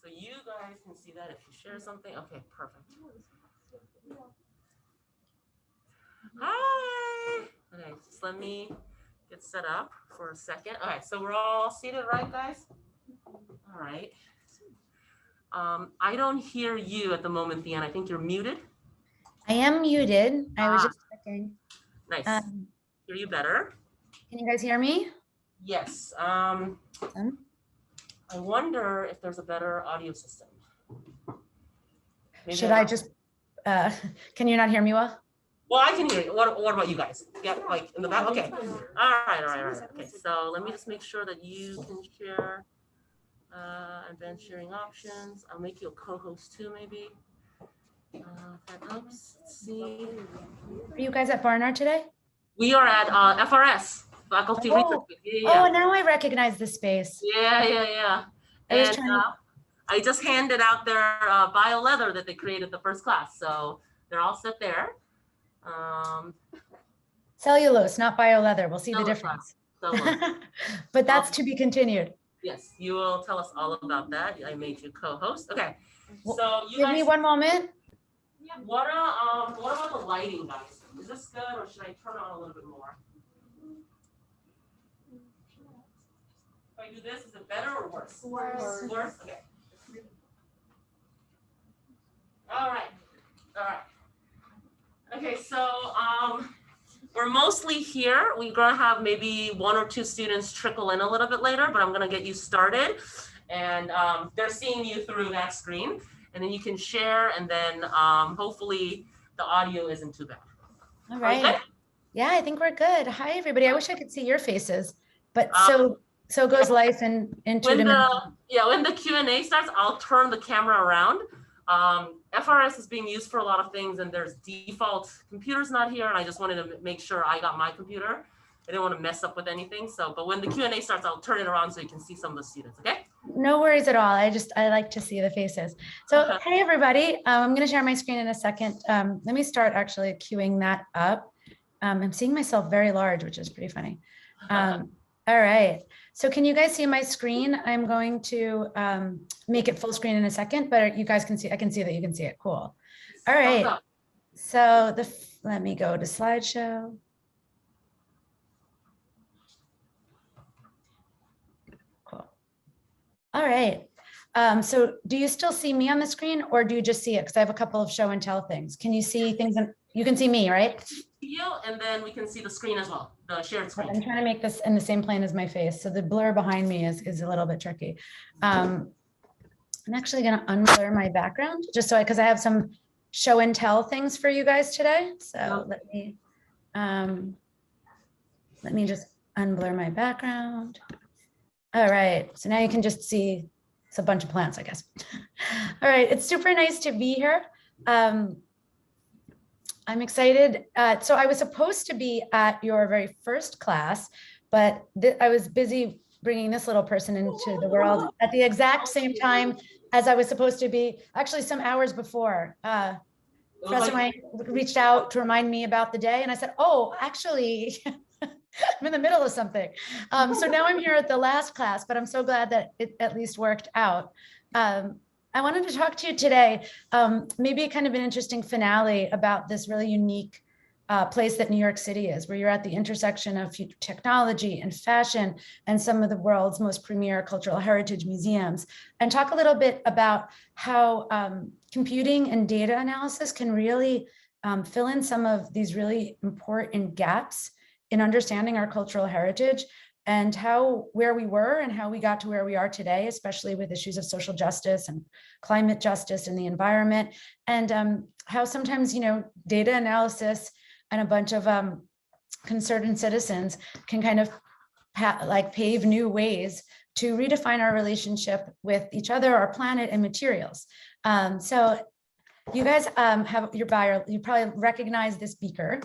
So you guys can see that if you share something. Okay, perfect. Hi. Okay, just let me get set up for a second. All right, so we're all seated, right, guys? All right. I don't hear you at the moment, Theanne. I think you're muted. I am muted. I was just checking. Nice. Hear you better. Can you guys hear me? Yes. I wonder if there's a better audio system. Maybe Should I just, can you not hear me well? Well, I can hear you. What about you guys? Yeah, like in the back? Okay. All right. Okay, so let me just make sure that you can share advanced sharing options. I'll make you a co-host too, maybe. That helps. Let's see. Are you guys at Barnard today? We are at FRS, Faculty Research. Yeah. Oh, now I recognize the space. Yeah. And I just handed out their bio leather that they created the first class. So they're all set there. Cellulose, not bio leather. We'll see the difference. But that's to be continued. Yes, you will tell us all about that. I made you co-host. Okay. So you give me one moment. Yeah. What about the lighting, guys? Is this good, or should I turn it on a little bit more? If I do this, is it better or worse? Worse. Okay. All right. Okay, so we're mostly here. We're gonna have maybe 1 or 2 students trickle in a little bit later, but I'm gonna get you started. And they're seeing you through that screen. And then you can share, and then hopefully the audio isn't too bad. All right. Yeah, I think we're good. Hi, everybody. I wish I could see your faces, but so goes life in 2 minutes. When the Q&A starts, I'll turn the camera around. FRS is being used for a lot of things, and there's default computers not here, and I just wanted to make sure I got my computer. I didn't want to mess up with anything. So, but when the Q&A starts, I'll turn it around so you can see some of the students, okay? No worries at all. I like to see the faces. So, hey, everybody. I'm going to share my screen in a second. Let me start actually queuing that up. I'm seeing myself very large, which is pretty funny. All right. So can you guys see my screen? I'm going to make it full screen in a second, but you guys can see, I can see that you can see it. Cool. All right. So let me go to slideshow. Cool. All right. So do you still see me on the screen, or do you just see it? Because I have a couple of show and tell things. Can you see things? You can see me, right? You, and then we can see the screen as well, the shared screen. I'm trying to make this in the same plane as my face. So the blur behind me is a little bit tricky. I'm actually going to unblur my background just so because I have some show and tell things for you guys today. So let me just unblur my background. All right. So now you can just see it's a bunch of plants, I guess. All right. It's super nice to be here. I'm excited. So I was supposed to be at your very first class, but I was busy bringing this little person into the world at the exact same time as I was supposed to be, actually some hours before. Professor Wang reached out to remind me about the day, and I said, oh, actually, I'm in the middle of something. So now I'm here at the last class, but I'm so glad that it at least worked out. I wanted to talk to you today, maybe kind of an interesting finale about this really unique place that New York City is, where you're at the intersection of future technology and fashion and some of the world's most premier cultural heritage museums, and talk a little bit about how computing and data analysis can really fill in some of these really important gaps in understanding our cultural heritage, and where we were and how we got to where we are today, especially with issues of social justice and climate justice and the environment, and how sometimes, data analysis and a bunch of concerned citizens can kind of pave new ways to redefine our relationship with each other, our planet, and materials. So you guys have your bio, you probably recognize this beaker.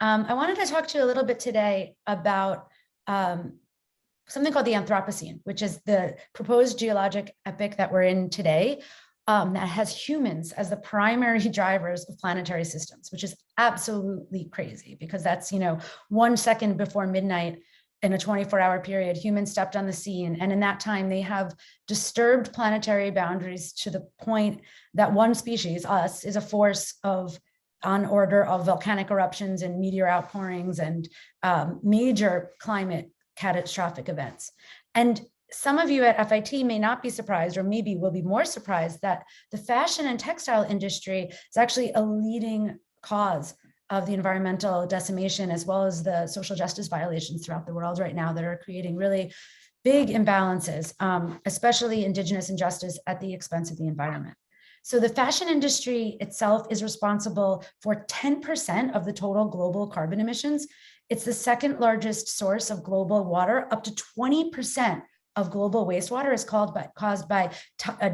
I wanted to talk to you a little bit today about something called the Anthropocene, which is the proposed geologic epoch that we're in today, that has humans as the primary drivers of planetary systems, which is absolutely crazy, because that's 1 second before midnight in a 24-hour period, humans stepped on the scene. And in that time, they have disturbed planetary boundaries to the point that one species, us, is a force on order of volcanic eruptions and meteor outpourings and major climate catastrophic events. And some of you at FIT may not be surprised, or maybe will be more surprised, that the fashion and textile industry is actually a leading cause of the environmental decimation, as well as the social justice violations throughout the world right now that are creating really big imbalances, especially indigenous injustice at the expense of the environment. So the fashion industry itself is responsible for 10% of the total global carbon emissions. It's the second largest source of global water. Up to 20% of global wastewater is caused by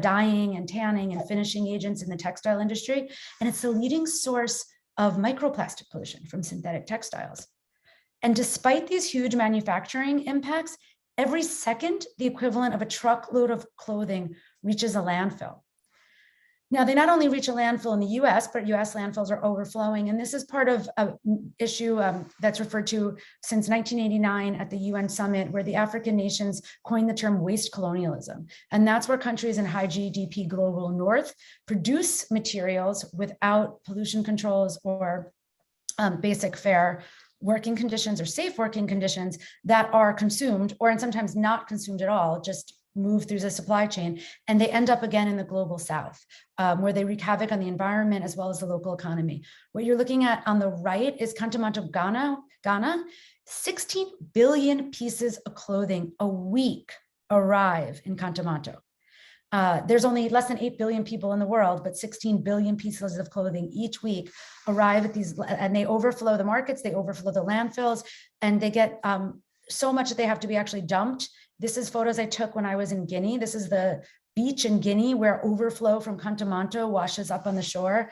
dyeing and tanning and finishing agents in the textile industry. And it's the leading source of microplastic pollution from synthetic textiles. And despite these huge manufacturing impacts, every second, the equivalent of a truckload of clothing reaches a landfill. Now, they not only reach a landfill in the US, but US landfills are overflowing. And this is part of an issue that's referred to since 1989 at the UN summit, where the African nations coined the term waste colonialism. And that's where countries in high GDP global north produce materials without pollution controls or basic fair working conditions or safe working conditions that are consumed, or and sometimes not consumed at all, just move through the supply chain, and they end up again in the global south, where they wreak havoc on the environment as well as the local economy. What you're looking at on the right is Kantamanto, Ghana. 16 billion pieces of clothing a week arrive in Kantamanto. There's only less than 8 billion people in the world, but 16 billion pieces of clothing each week arrive at these, and they overflow the markets, they overflow the landfills, and they get so much that they have to be actually dumped. This is photos I took when I was in Guinea. This is the beach in Guinea where overflow from Kantamanto washes up on the shore,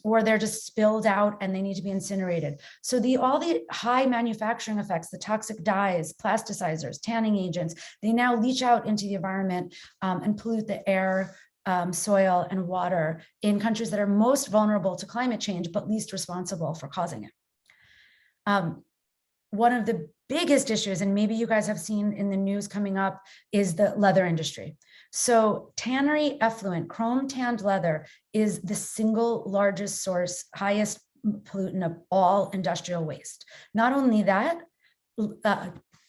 or they're just spilled out and they need to be incinerated. So all the high manufacturing effects, the toxic dyes, plasticizers, tanning agents, they now leach out into the environment and pollute the air, soil, and water in countries that are most vulnerable to climate change, but least responsible for causing it. One of the biggest issues, and maybe you guys have seen in the news coming up, is the leather industry. So tannery effluent, chrome tanned leather, is the single largest source, highest pollutant of all industrial waste. Not only that,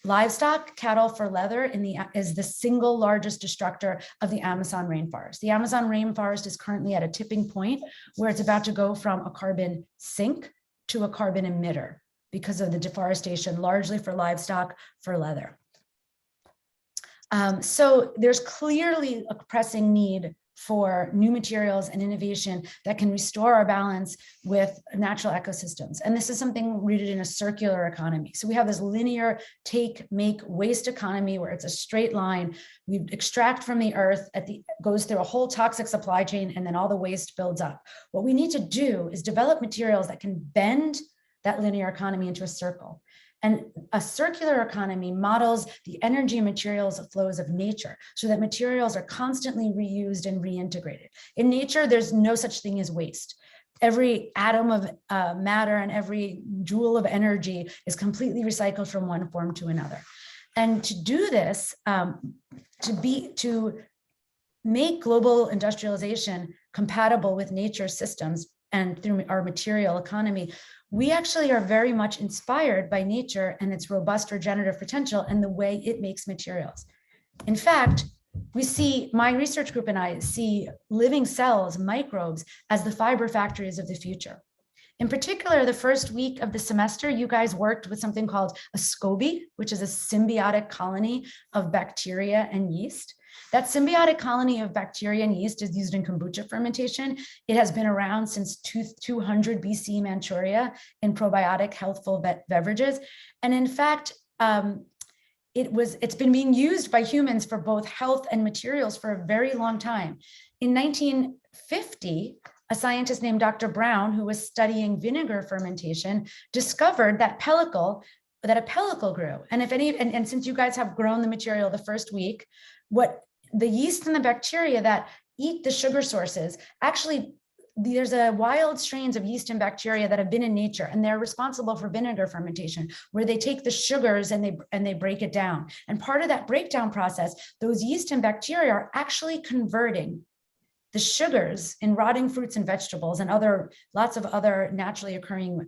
livestock, cattle for leather is the single largest destructor of the Amazon rainforest. The Amazon rainforest is currently at a tipping point where it's about to go from a carbon sink to a carbon emitter, because of the deforestation, largely for livestock, for leather. So there's clearly a pressing need for new materials and innovation that can restore our balance with natural ecosystems. And this is something rooted in a circular economy. So we have this linear take, make, waste economy where it's a straight line. We extract from the earth, goes through a whole toxic supply chain, and then all the waste builds up. What we need to do is develop materials that can bend that linear economy into a circle. And a circular economy models the energy and materials flows of nature so that materials are constantly reused and reintegrated. In nature, there's no such thing as waste. Every atom of matter and every joule of energy is completely recycled from one form to another. And to do this, to make global industrialization compatible with nature's systems and through our material economy, we actually are very much inspired by nature and its robust regenerative potential and the way it makes materials. In fact, my research group and I see living cells, microbes, as the fiber factories of the future. In particular, the first week of the semester, you guys worked with something called a SCOBY, which is a symbiotic colony of bacteria and yeast. That symbiotic colony of bacteria and yeast is used in kombucha fermentation. It has been around since 200 BC Manchuria in probiotic healthful beverages. And in fact, it's been being used by humans for both health and materials for a very long time. In 1950, a scientist named Dr. Brown, who was studying vinegar fermentation, discovered that a pellicle grew. And since you guys have grown the material the first week, what the yeast and the bacteria that eat the sugar sources actually there's a wild strains of yeast and bacteria that have been in nature, and they're responsible for vinegar fermentation, where they take the sugars and they break it down. And part of that breakdown process, those yeast and bacteria are actually converting the sugars in rotting fruits and vegetables and lots of other naturally occurring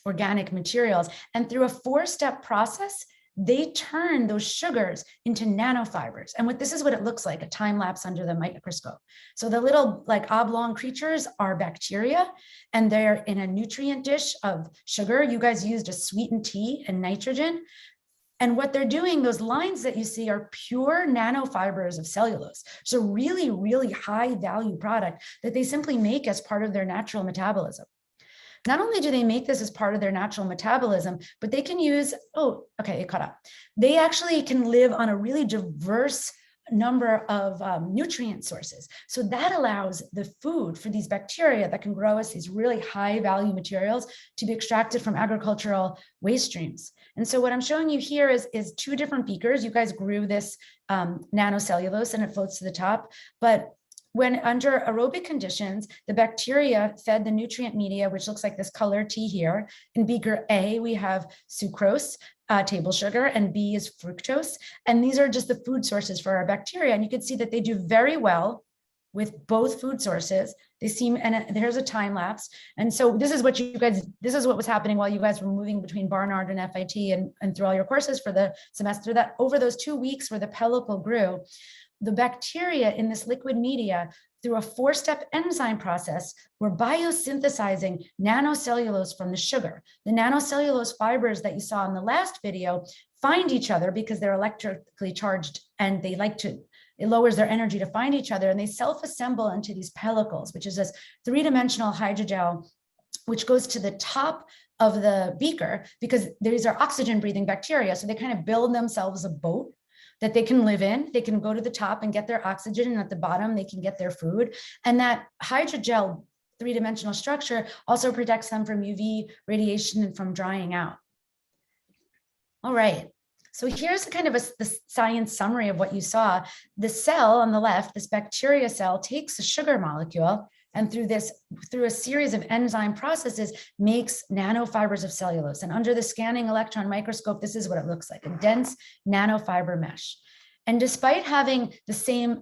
organic materials. And through a 4-step process, they turn those sugars into nanofibers. And this is what it looks like, a time lapse under the microscope. So the little like oblong creatures are bacteria, and they're in a nutrient dish of sugar. You guys used a sweetened tea and nitrogen. And what they're doing, those lines that you see are pure nanofibers of cellulose. So really, really high value product that they simply make as part of their natural metabolism. Not only do they make this as part of their natural metabolism, but they can use, oh, okay, it caught up. They actually can live on a really diverse number of nutrient sources. So that allows the food for these bacteria that can grow us these really high value materials to be extracted from agricultural waste streams. And so what I'm showing you here is 2 different beakers. You guys grew this nanocellulose and it floats to the top, but when under aerobic conditions, the bacteria fed the nutrient media, which looks like this color T here. In beaker A, we have sucrose, table sugar, and B is fructose. And these are just the food sources for our bacteria. And you can see that they do very well with both food sources. They seem, and there's a time lapse. And so this is what was happening while you guys were moving between Barnard and FIT and through all your courses for the semester, that over those 2 weeks where the pellicle grew, the bacteria in this liquid media, through a 4-step enzyme process, were biosynthesizing nanosellulose from the sugar. The nanosellulose fibers that you saw in the last video find each other because they're electrically charged, and it lowers their energy to find each other, and they self-assemble into these pellicles, which is this 3-dimensional hydrogel, which goes to the top of the beaker because these are oxygen breathing bacteria. So they kind of build themselves a boat that they can live in. They can go to the top and get their oxygen, and at the bottom, they can get their food. And that hydrogel 3-dimensional structure also protects them from UV radiation and from drying out. All right. So here's kind of the science summary of what you saw. The cell on the left, this bacteria cell, takes a sugar molecule and through a series of enzyme processes, makes nanofibers of cellulose. And under the scanning electron microscope, this is what it looks like, a dense nanofiber mesh. And despite having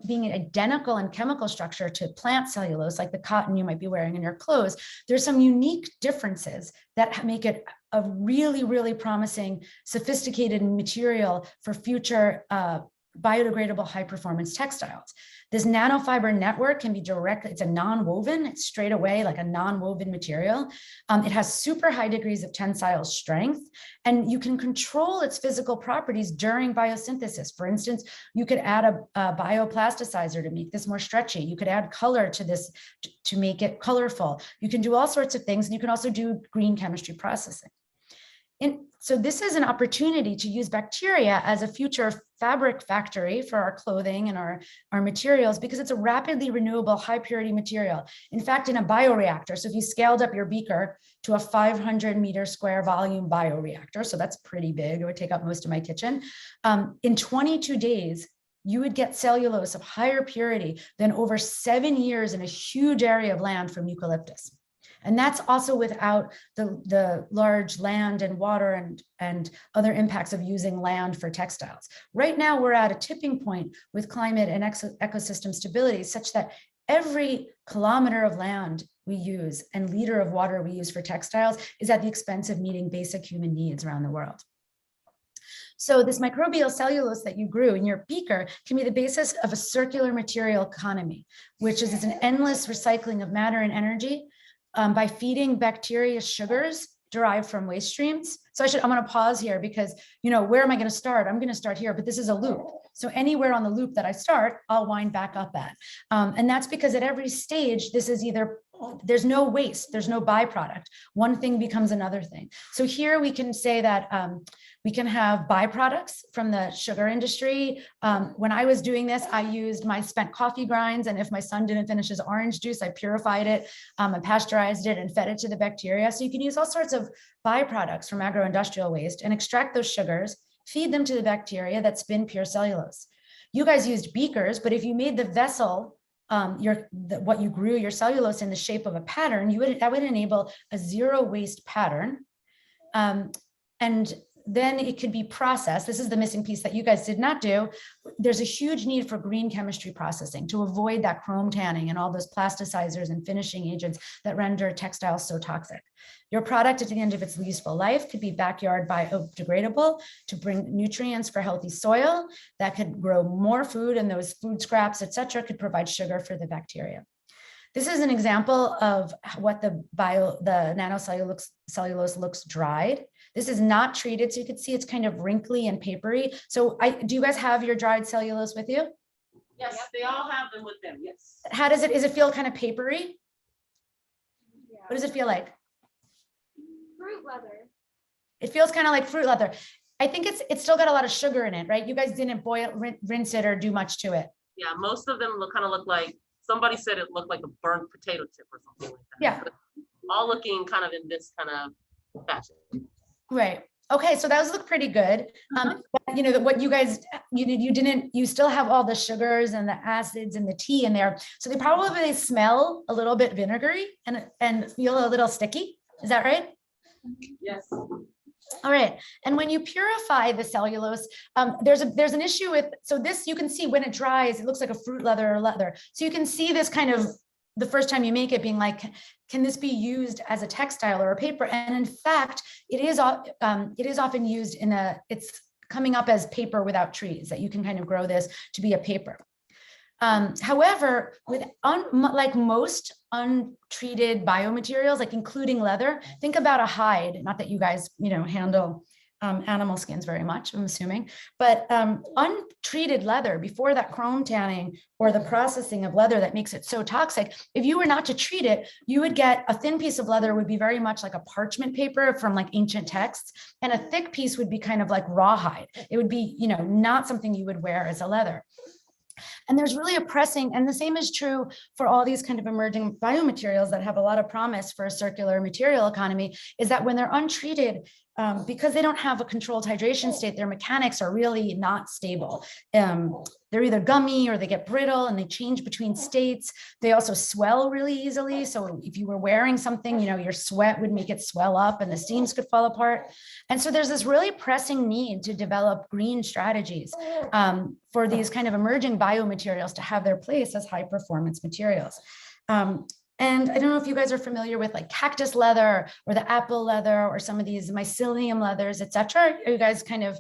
being identical in chemical structure to plant cellulose, like the cotton you might be wearing in your clothes, there's some unique differences that make it a really, really promising, sophisticated material for future biodegradable high performance textiles. This nanofiber network can be it's a non-woven, it's straight away like a non-woven material. It has super high degrees of tensile strength, and you can control its physical properties during biosynthesis. For instance, you could add a bioplasticizer to make this more stretchy. You could add color to this to make it colorful. You can do all sorts of things, and you can also do green chemistry processing. So this is an opportunity to use bacteria as a future fabric factory for our clothing and our materials, because it's a rapidly renewable, high purity material. In fact, in a bioreactor, so if you scaled up your beaker to a 500-meter square volume bioreactor, so that's pretty big, it would take up most of my kitchen, in 22 days, you would get cellulose of higher purity than over 7 years in a huge area of land from eucalyptus. And that's also without the large land and water and other impacts of using land for textiles. Right now, we're at a tipping point with climate and ecosystem stability such that every kilometer of land we use and liter of water we use for textiles is at the expense of meeting basic human needs around the world. So this microbial cellulose that you grew in your beaker can be the basis of a circular material economy, which is an endless recycling of matter and energy by feeding bacteria sugars derived from waste streams. So I'm going to pause here because, where am I going to start? I'm going to start here, but this is a loop. So anywhere on the loop that I start, I'll wind back up at. And that's because at every stage, this is there's no waste, there's no byproduct. One thing becomes another thing. So here we can say that we can have byproducts from the sugar industry. When I was doing this, I used my spent coffee grinds. And if my son didn't finish his orange juice, I purified it, I pasteurized it and fed it to the bacteria. So you can use all sorts of byproducts from agro-industrial waste and extract those sugars, feed them to the bacteria that spin pure cellulose. You guys used beakers, but if you made the vessel what you grew your cellulose in the shape of a pattern, that would enable a zero waste pattern. And then it could be processed. This is the missing piece that you guys did not do. There's a huge need for green chemistry processing to avoid that chrome tanning and all those plasticizers and finishing agents that render textiles so toxic. Your product at the end of its useful life could be backyard biodegradable to bring nutrients for healthy soil that could grow more food, and those food scraps, et cetera, could provide sugar for the bacteria. This is an example of what the nanocellulose looks dried. This is not treated, so you can see it's kind of wrinkly and papery. So do you guys have your dried cellulose with you? Yes, they all have them with them, yes. How does it feel kind of papery? Yeah. What does it feel like? Fruit leather. It feels kind of like fruit leather. I think it's still got a lot of sugar in it, right? You guys didn't rinse it or do much to it. Yeah, most of them look like, somebody said it looked like a burnt potato chip or something like that. Yeah. All looking kind of in this kind of fashion. Right. Okay, so those look pretty good. But, you know, what you guys, you still have all the sugars and the acids and the tea in there. So they probably smell a little bit vinegary and feel a little sticky. Is that right? Yes. All right. And when you purify the cellulose, there's an issue with, so this, you can see when it dries, it looks like a fruit leather or leather. So you can see this kind of, the first time you make it being like, can this be used as a textile or a paper? And in fact, it is often used it's coming up as paper without trees, that you can kind of grow this to be a paper. However, like most untreated biomaterials, like including leather, think about a hide, not that you guys, handle animal skins very much, I'm assuming, but untreated leather before that chrome tanning or the processing of leather that makes it so toxic, if you were not to treat it, you would get a thin piece of leather would be very much like a parchment paper from like ancient texts, and a thick piece would be kind of like rawhide. It would be, not something you would wear as a leather. And there's really a pressing, and the same is true for all these kind of emerging biomaterials that have a lot of promise for a circular material economy, is that when they're untreated, because they don't have a controlled hydration state, their mechanics are really not stable. They're either gummy or they get brittle and they change between states. They also swell really easily. So if you were wearing something, your sweat would make it swell up and the seams could fall apart. And so there's this really pressing need to develop green strategies for these kind of emerging biomaterials to have their place as high performance materials. And I don't know if you guys are familiar with like cactus leather or the apple leather or some of these mycelium leathers, et cetera. Are you guys kind of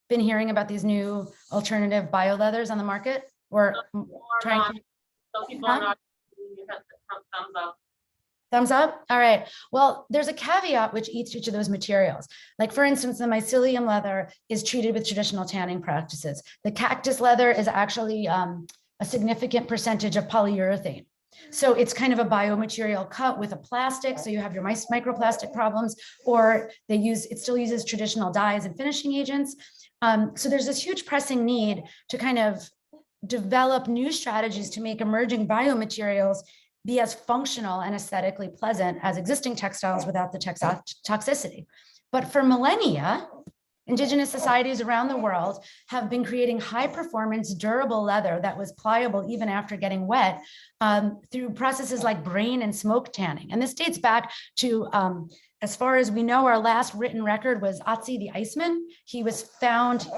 been hearing about these new alternative bio leathers on the market? Or trying to... Some people are not. Thumbs up. Thumbs up? All right. Well, there's a caveat with each of those materials. Like for instance, the mycelium leather is treated with traditional tanning practices. The cactus leather is actually a significant percentage of polyurethane. So it's kind of a biomaterial cut with a plastic. So you have your microplastic problems, or it still uses traditional dyes and finishing agents. So there's this huge pressing need to kind of develop new strategies to make emerging biomaterials be as functional and aesthetically pleasant as existing textiles without the toxicity. But for millennia, indigenous societies around the world have been creating high performance, durable leather that was pliable even after getting wet through processes like brain and smoke tanning. And this dates back to, as far as we know, our last written record was Otzi the Iceman. He was found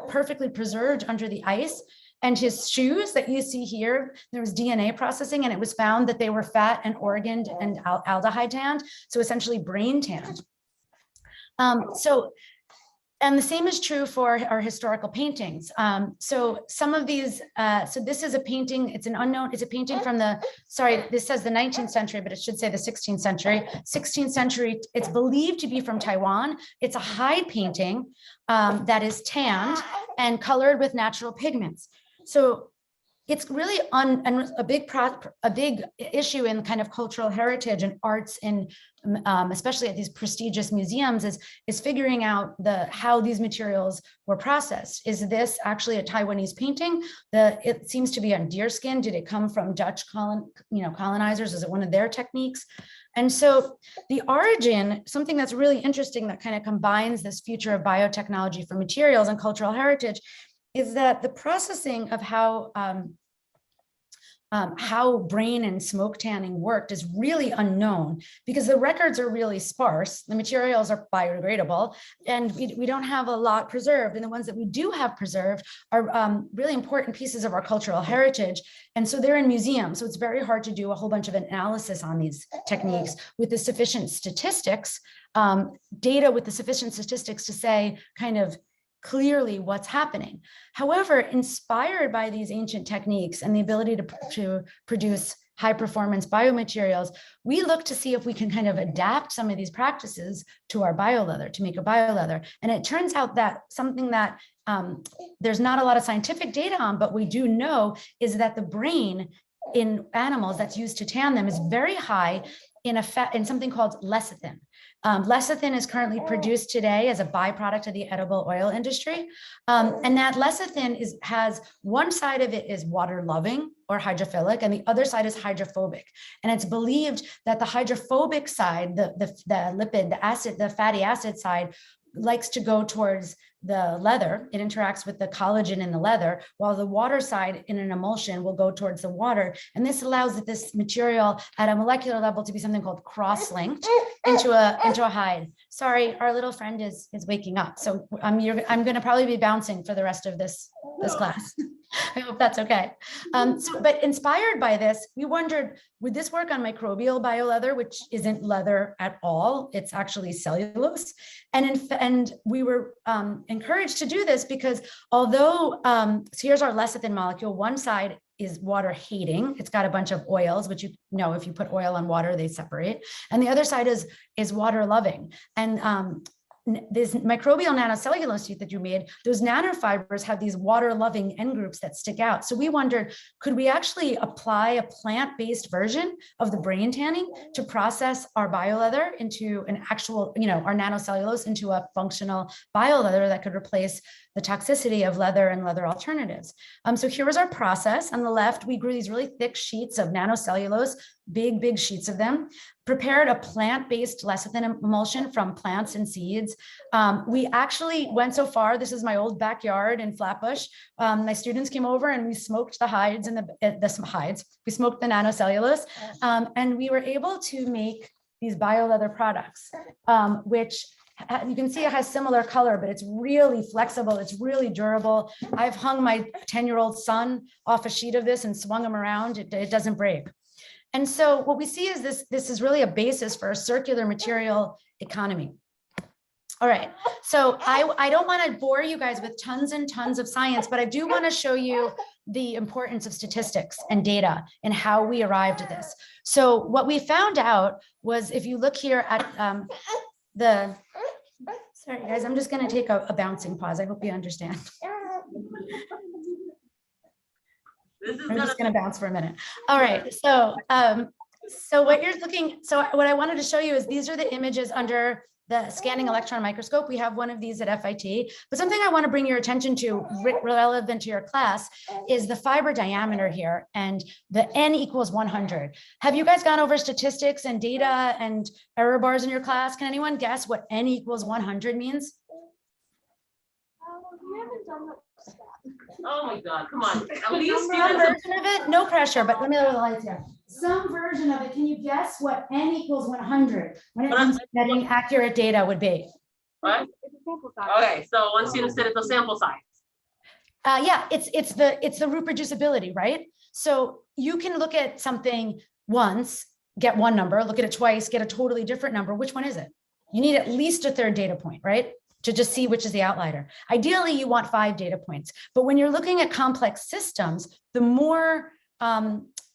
perfectly preserved under the ice. And his shoes that you see here, there was DNA processing, and it was found that they were fat and organed and aldehyde tanned, so essentially brain tanned. And the same is true for our historical paintings. So some of these, so this is a painting, it's a painting from this says the 19th century, but it should say the 16th century. 16th century, it's believed to be from Taiwan. It's a hide painting that is tanned and colored with natural pigments. So it's really a big issue in kind of cultural heritage and arts, and especially at these prestigious museums, is figuring out how these materials were processed. Is this actually a Taiwanese painting? It seems to be on deer skin. Did it come from Dutch colonizers? Is it one of their techniques? And so the origin, something that's really interesting that kind of combines this future of biotechnology for materials and cultural heritage, is that the processing of how how brain and smoke tanning worked is really unknown because the records are really sparse. The materials are biodegradable and we don't have a lot preserved. And the ones that we do have preserved are really important pieces of our cultural heritage. And so they're in museums. So it's very hard to do a whole bunch of analysis on these techniques with the sufficient statistics, data with the sufficient statistics to say kind of clearly what's happening. However, inspired by these ancient techniques and the ability to produce high performance biomaterials, we look to see if we can kind of adapt some of these practices to our bioleather, to make a bioleather. And it turns out that something that there's not a lot of scientific data on, but we do know is that the brain in animals that's used to tan them is very high in something called lecithin. Lecithin is currently produced today as a byproduct of the edible oil industry. And that lecithin has one side of it is water loving or hydrophilic, and the other side is hydrophobic. And it's believed that the hydrophobic side, the lipid, the acid, the fatty acid side likes to go towards the leather. It interacts with the collagen in the leather, while the water side in an emulsion will go towards the water. And this allows this material at a molecular level to be something called cross-linked into a hide. Sorry, our little friend is waking up. So I'm going to probably be bouncing for the rest of this class. I hope that's okay. But inspired by this, we wondered, would this work on microbial bioleather, which isn't leather at all? It's actually cellulose. And we were encouraged to do this because although, so here's our lecithin molecule, one side is water hating. It's got a bunch of oils, which if you put oil on water, they separate. And the other side is water loving. And this microbial nanocellulose sheet that you made, those nanofibers have these water-loving end groups that stick out. So we wondered, could we actually apply a plant-based version of the brain tanning to process our bioleather into an actual, our nanocellulose into a functional bioleather that could replace the toxicity of leather and leather alternatives. So here was our process. On the left, we grew these really thick sheets of nanocellulose, big sheets of them, prepared a plant-based lecithin emulsion from plants and seeds. We actually went so far, this is my old backyard in Flatbush. My students came over and we smoked the hides and we smoked the nanocellulose, and we were able to make these bioleather products, which you can see it has similar color, but it's really flexible. It's really durable. I've hung my 10-year-old son off a sheet of this and swung him around. It doesn't break. And so what we see is this is really a basis for a circular material economy. All right, so I don't want to bore you guys with tons and tons of science, but I do want to show you the importance of statistics and data and how we arrived at this. So what we found out was, if you look here at sorry guys, I'm just going to take a bouncing pause. I hope you understand. I'm just going to bounce for a minute. All right. So, what I wanted to show you is these are the images under the scanning electron microscope. We have one of these at FIT, but something I want to bring your attention to relevant to your class is the fiber diameter here and the N equals 100. Have you guys gone over statistics and data and error bars in your class? Can anyone guess what N equals 100 means? We haven't done that. Oh my God, come on. At least Some version of it, no pressure, but let me lower the lights here. Some version of it, can you guess what N equals 100 when it comes to getting accurate data would be? What? It's a sample size. Okay, so one student said it's a sample size. Yeah, it's the reproducibility, right? So you can look at something once, get one number, look at it twice, get a totally different number. Which one is it? You need at least a third data point, right? To just see which is the outlier. Ideally, you want 5 data points. But when you're looking at complex systems, the more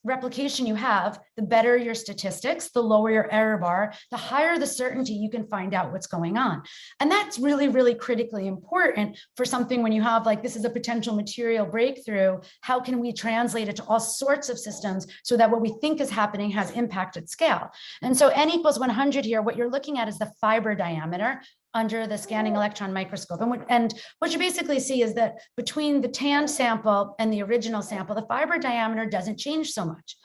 replication you have, the better your statistics, the lower your error bar, the higher the certainty you can find out what's going on. And that's really, really critically important for something when you have like, this is a potential material breakthrough. How can we translate it to all sorts of systems so that what we think is happening has impact at scale? And so N equals 100 here, what you're looking at is the fiber diameter under the scanning electron microscope. And what you basically see is that between the tan sample and the original sample, the fiber diameter doesn't change so much.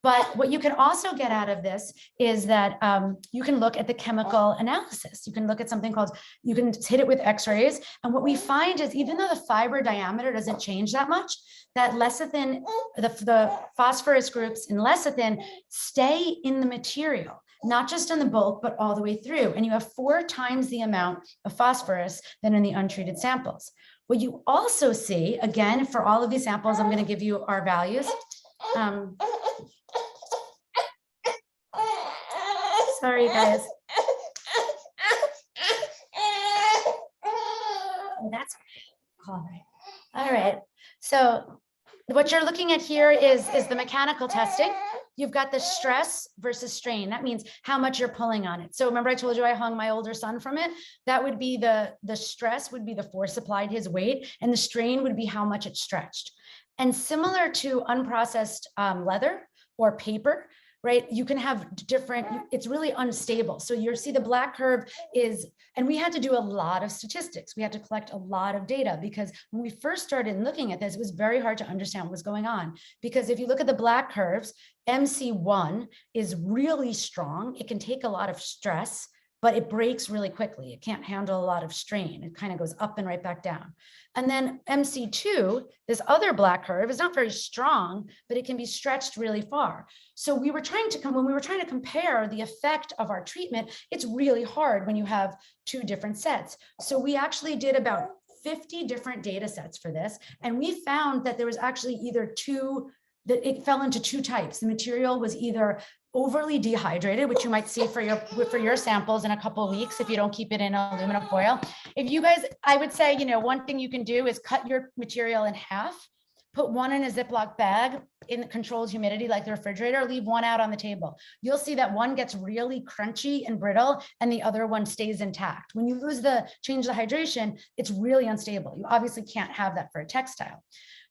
But what you can also get out of this is that you can look at the chemical analysis. You can look at something called, you can hit it with x-rays. And what we find is even though the fiber diameter doesn't change that much, that lecithin, the phosphorus groups in lecithin stay in the material, not just in the bulk, but all the way through. And you have 4 times the amount of phosphorus than in the untreated samples. What you also see, again, for all of these samples, I'm going to give you our values. Sorry, guys. Oh, that's all right. All right. So what you're looking at here is the mechanical testing. You've got the stress versus strain. That means how much you're pulling on it. So remember I told you I hung my older son from it? That would be the stress would be the force applied his weight, and the strain would be how much it stretched. And similar to unprocessed leather or paper, right? You can have different, it's really unstable. So you'll see the black curve is, and we had to do a lot of statistics. We had to collect a lot of data because when we first started looking at this, it was very hard to understand what was going on. Because if you look at the black curves, MC1 is really strong. It can take a lot of stress, but it breaks really quickly. It can't handle a lot of strain. It kind of goes up and right back down. And then MC2, this other black curve, is not very strong, but it can be stretched really far. So we were trying to when we were trying to compare the effect of our treatment, it's really hard when you have 2 different sets. So we actually did about 50 different data sets for this. And we found that there was actually either that it fell into 2 types. The material was either overly dehydrated, which you might see for your samples in a couple of weeks if you don't keep it in aluminum foil. If you guys, I would say, one thing you can do is cut your material in half, put one in a Ziploc bag in controlled humidity like the refrigerator, leave one out on the table. You'll see that one gets really crunchy and brittle and the other one stays intact. When you change the hydration, it's really unstable. You obviously can't have that for a textile.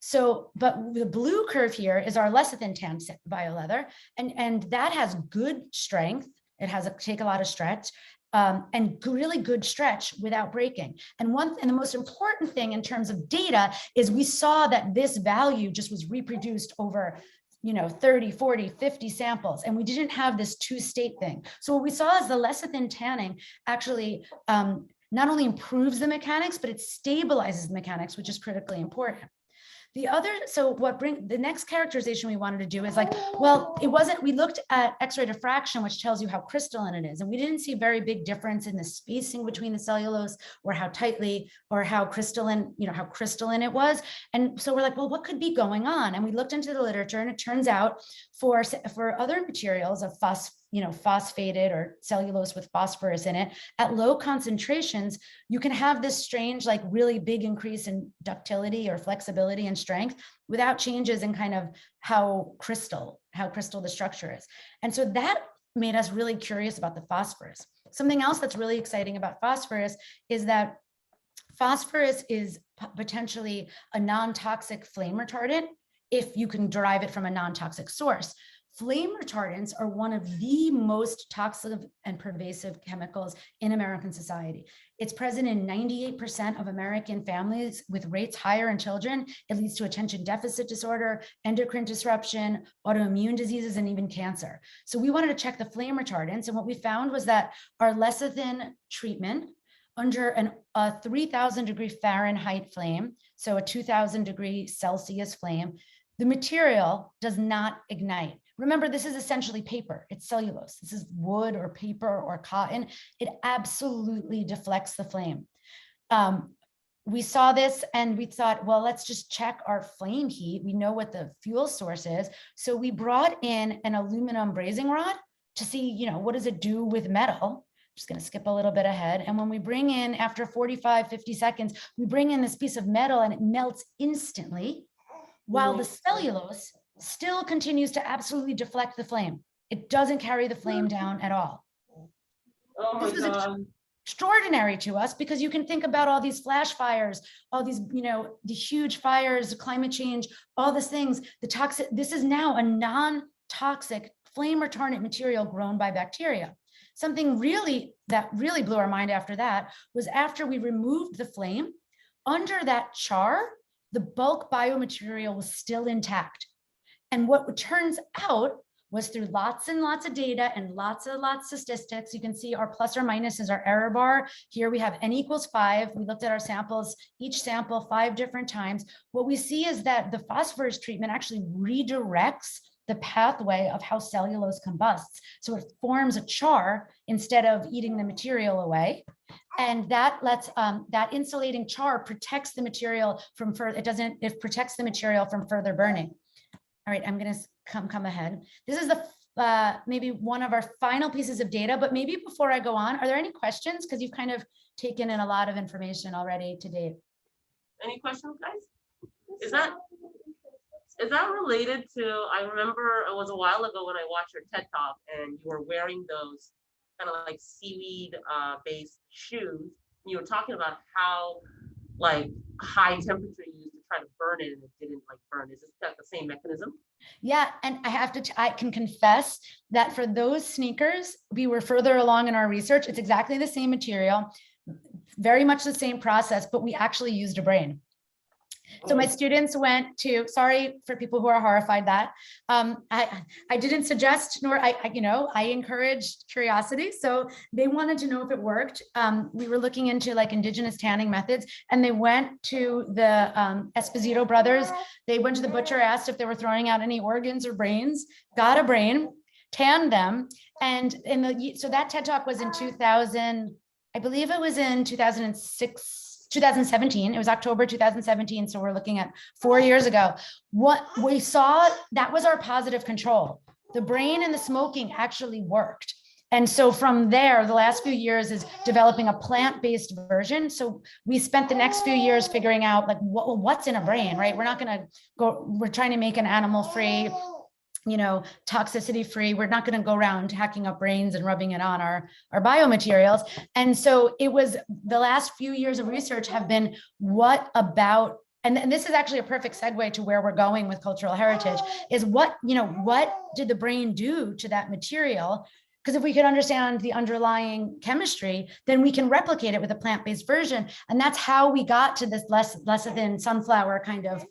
So, but the blue curve here is our lecithin tan bioleather, and that has good strength. It has take a lot of stretch and really good stretch without breaking. And the most important thing in terms of data is we saw that this value just was reproduced over 30, 40, 50 samples, and we didn't have this 2-state thing. So what we saw is the lecithin tanning actually not only improves the mechanics, but it stabilizes the mechanics, which is critically important. The next characterization we wanted to do is we looked at X-ray diffraction, which tells you how crystalline it is. And we didn't see very big difference in the spacing between the cellulose or how tightly or how crystalline it was. And so we're like, well, what could be going on? And we looked into the literature, and it turns out for other materials of phosphated or cellulose with phosphorus in it, at low concentrations, you can have this strange, really big increase in ductility or flexibility and strength without changes in kind of how crystal the structure is. And so that made us really curious about the phosphorus. Something else that's really exciting about phosphorus is that phosphorus is potentially a non-toxic flame retardant if you can derive it from a non-toxic source. Flame retardants are one of the most toxic and pervasive chemicals in American society. It's present in 98% of American families, with rates higher in children. It leads to attention deficit disorder, endocrine disruption, autoimmune diseases, and even cancer. So we wanted to check the flame retardants. And what we found was that our lecithin treatment under a 3,000 degree Fahrenheit flame, so a 2,000 degree Celsius flame, the material does not ignite. Remember, this is essentially paper. It's cellulose. This is wood or paper or cotton. It absolutely deflects the flame. We saw this and we thought, well, let's just check our flame heat. We know what the fuel source is. So we brought in an aluminum brazing rod to see, what does it do with metal? Just going to skip a little bit ahead. And when we bring in, after 45, 50 seconds, we bring in this piece of metal and it melts instantly, while the cellulose still continues to absolutely deflect the flame. It doesn't carry the flame down at all. Oh my God. Extraordinary to us, because you can think about all these flash fires, all these, the huge fires, climate change, all these things, this is now a non-toxic flame retardant material grown by bacteria. Something that really blew our mind after that was after we removed the flame, under that char, the bulk biomaterial was still intact. And what turns out was through lots and lots of data and lots of statistics. You can see our plus or minus is our error bar. Here we have n equals 5. We looked at our samples, each sample 5 different times. What we see is that the phosphorus treatment actually redirects the pathway of how cellulose combusts. So it forms a char instead of eating the material away. And that lets that insulating char protects the material from further, it protects the material from further burning. All right, I'm gonna come ahead. This is the maybe one of our final pieces of data, but maybe before I go on, are there any questions? Because you've kind of taken in a lot of information already to date. Any questions, guys? Is that related to, I remember it was a while ago when I watched your TED Talk and you were wearing those kind of like seaweed based shoes. You were talking about how like high temperature you used to try to burn it and it didn't like burn. Is this the same mechanism? Yeah, and I can confess that for those sneakers, we were further along in our research. It's exactly the same material, very much the same process, but we actually used a brain. So my students went to, sorry for people who are horrified that, I didn't suggest, nor I encouraged curiosity. So they wanted to know if it worked. We were looking into like indigenous tanning methods, and they went to the Esposito brothers. They went to the butcher, asked if they were throwing out any organs or brains, got a brain, tanned them. And so that TED Talk was in 2000, I believe it was in 2017. It was October 2017. So we're looking at 4 years ago. What we saw, that was our positive control. The brain and the smoking actually worked. And so from there, the last few years is developing a plant-based version. So we spent the next few years figuring out like what's in a brain, right? We're not going to go, we're trying to make an animal-free, toxicity free. We're not going to go around hacking up brains and rubbing it on our biomaterials. And so it was the last few years of research have been what about, and this is actually a perfect segue to where we're going with cultural heritage, is what did the brain do to that material? Because if we could understand the underlying chemistry, then we can replicate it with a plant-based version. And that's how we got to this lecithin sunflower kind of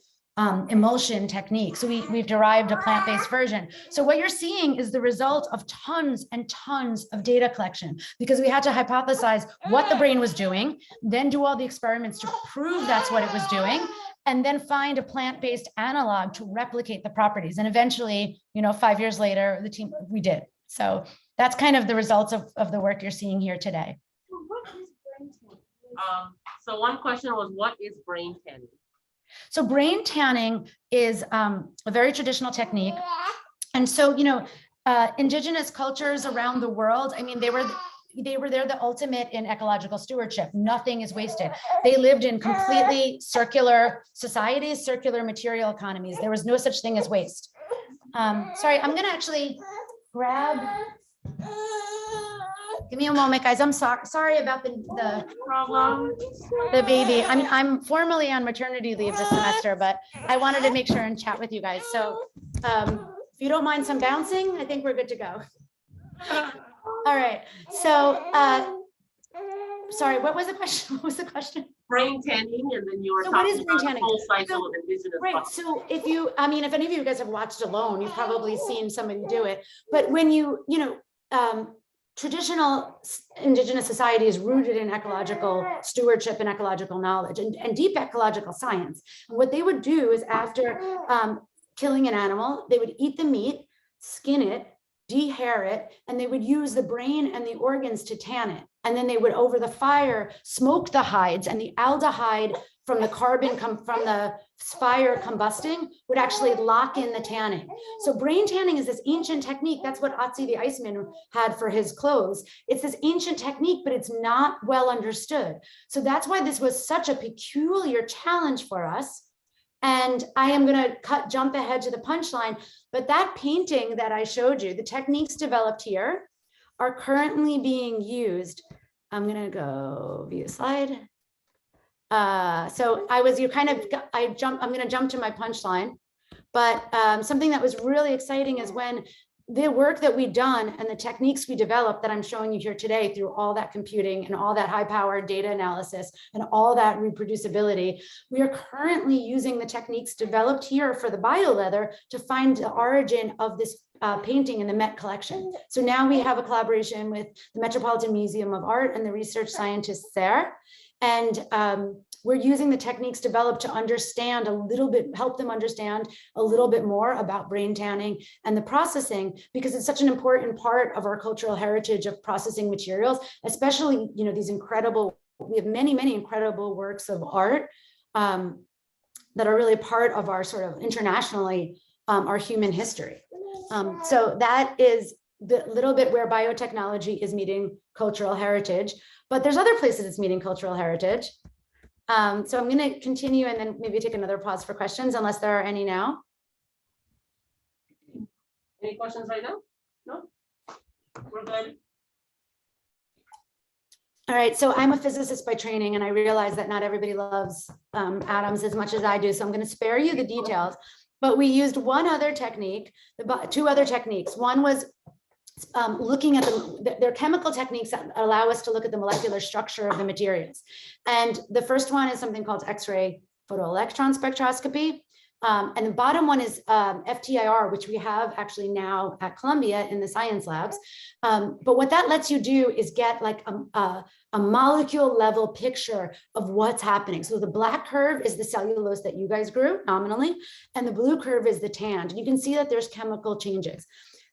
emulsion technique. So we've derived a plant-based version. So what you're seeing is the result of tons and tons of data collection, because we had to hypothesize what the brain was doing, then do all the experiments to prove that's what it was doing, and then find a plant-based analog to replicate the properties. And eventually, 5 years later, we did. So that's kind of the results of the work you're seeing here today. So one question was, what is brain tanning? So brain tanning is a very traditional technique. And so, indigenous cultures around the world, I mean, they're the ultimate in ecological stewardship. Nothing is wasted. They lived in completely circular societies, circular material economies. There was no such thing as waste. Sorry, I'm going to actually grab. Give me a moment, guys. I'm sorry about the baby. I'm formally on maternity leave this semester, but I wanted to make sure and chat with you guys. So if you don't mind some bouncing, I think we're good to go. All right. So sorry, what was the question? What was the question? Brain tanning, and then you were So talking what is brain about tanning? the whole cycle of indigenous. Right. So if any of you guys have watched Alone, you've probably seen somebody do it. But when traditional indigenous society is rooted in ecological stewardship and ecological knowledge and deep ecological science. And what they would do is after killing an animal, they would eat the meat, skin it, dehair it, and they would use the brain and the organs to tan it. And then they would, over the fire, smoke the hides, and the aldehyde from the carbon from the fire combusting would actually lock in the tanning. So brain tanning is this ancient technique. That's what Otzi the Iceman had for his clothes. It's this ancient technique, but it's not well understood. So that's why this was such a peculiar challenge for us. And I am going to jump ahead to the punchline, but that painting that I showed you, the techniques developed here are currently being used. I'm going to go view slide. So I'm going to jump to my punchline, but something that was really exciting is when the work that we've done and the techniques we developed that I'm showing you here today through all that computing and all that high powered data analysis and all that reproducibility, we are currently using the techniques developed here for the bioleather to find the origin of this painting in the Met collection. So now we have a collaboration with the Metropolitan Museum of Art and the research scientists there. And we're using the techniques developed to understand a little bit, help them understand a little bit more about brain tanning and the processing, because it's such an important part of our cultural heritage of processing materials, especially, you know, these incredible, we have many, many incredible works of art that are really part of our sort of internationally, our human history. So that is the little bit where biotechnology is meeting cultural heritage, but there's other places it's meeting cultural heritage. So I'm going to continue and then maybe take another pause for questions, unless there are any now. Any questions right now? No? We're good. All right, so I'm a physicist by training, and I realize that not everybody loves atoms as much as I do, so I'm going to spare you the details. But we used one other technique, two other techniques. One was looking at their chemical techniques that allow us to look at the molecular structure of the materials. And the first one is something called X-ray photoelectron spectroscopy. And the bottom one is FTIR, which we have actually now at Columbia in the science labs. But what that lets you do is get like a molecule level picture of what's happening. So the black curve is the cellulose that you guys grew nominally, and the blue curve is the tanned. You can see that there's chemical changes.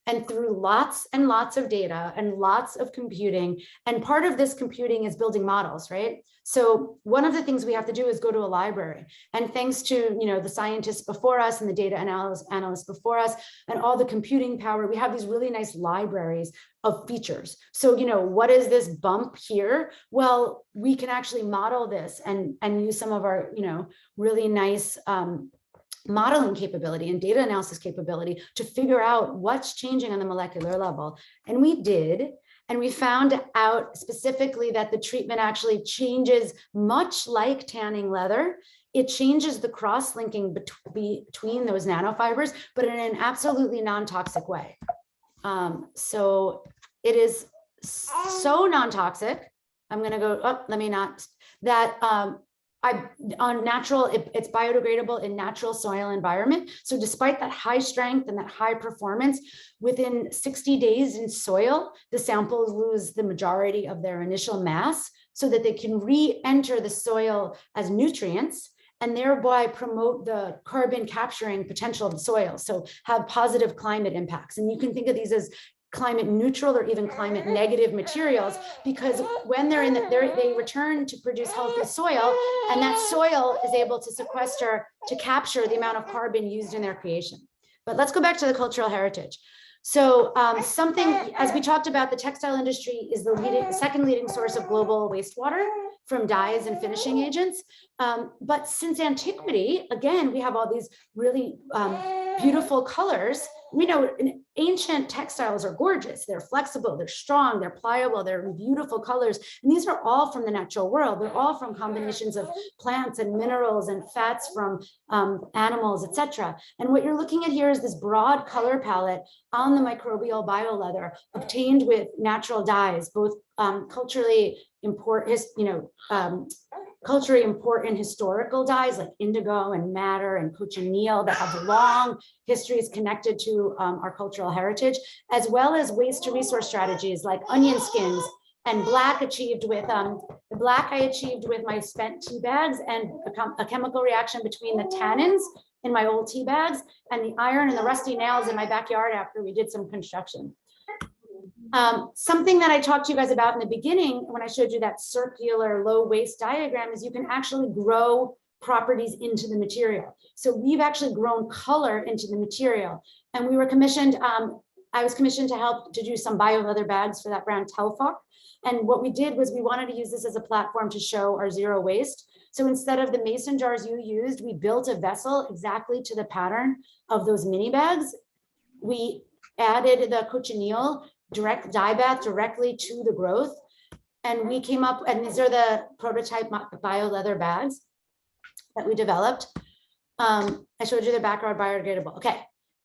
And through lots and lots of data and lots of computing, and part of this computing is building models, right? So one of the things we have to do is go to a library. And thanks to, you know, the scientists before us and the data analysts before us and all the computing power, we have these really nice libraries of features. So, you know, what is this bump here? Well, we can actually model this and use some of our, you know, really nice modeling capability and data analysis capability to figure out what's changing on the molecular level. And we did, and we found out specifically that the treatment actually changes, much like tanning leather. It changes the cross-linking between those nanofibers, but in an absolutely non-toxic way. So it is so non-toxic. I'm gonna go, oh, let me not, that it's biodegradable in natural soil environment. So despite that high strength and that high performance, within 60 days in soil, the samples lose the majority of their initial mass so that they can re-enter the soil as nutrients and thereby promote the carbon capturing potential of the soil. So have positive climate impacts. And you can think of these as climate neutral or even climate negative materials, because when they're in they return to produce healthy soil, and that soil is able to sequester, to capture the amount of carbon used in their creation. But let's go back to the cultural heritage. So something, as we talked about, the textile industry is the second leading source of global wastewater from dyes and finishing agents. But since antiquity, again, we have all these really beautiful colors. We know ancient textiles are gorgeous. They're flexible, they're strong, they're pliable, they're beautiful colors. And these are all from the natural world. They're all from combinations of plants and minerals and fats from animals, etc. And what you're looking at here is this broad color palette on the microbial bioleather obtained with natural dyes, both culturally important, culturally important historical dyes like indigo and madder and cochineal that have long histories connected to our cultural heritage, as well as waste to resource strategies like onion skins and black achieved with the black I achieved with my spent tea bags and a chemical reaction between the tannins in my old tea bags and the iron and the rusty nails in my backyard after we did some construction. Something that I talked to you guys about in the beginning when I showed you that circular low waste diagram is you can actually grow properties into the material. So we've actually grown color into the material, and we were commissioned, I was commissioned to help to do some bioleather bags for that brand Telfar. And what we did was we wanted to use this as a platform to show our zero waste. So instead of the mason jars you used, we built a vessel exactly to the pattern of those mini bags. We added the cochineal direct dye bath directly to the growth. And we came up, and these are the prototype bioleather bags that we developed. I showed you the backyard biodegradable. Okay,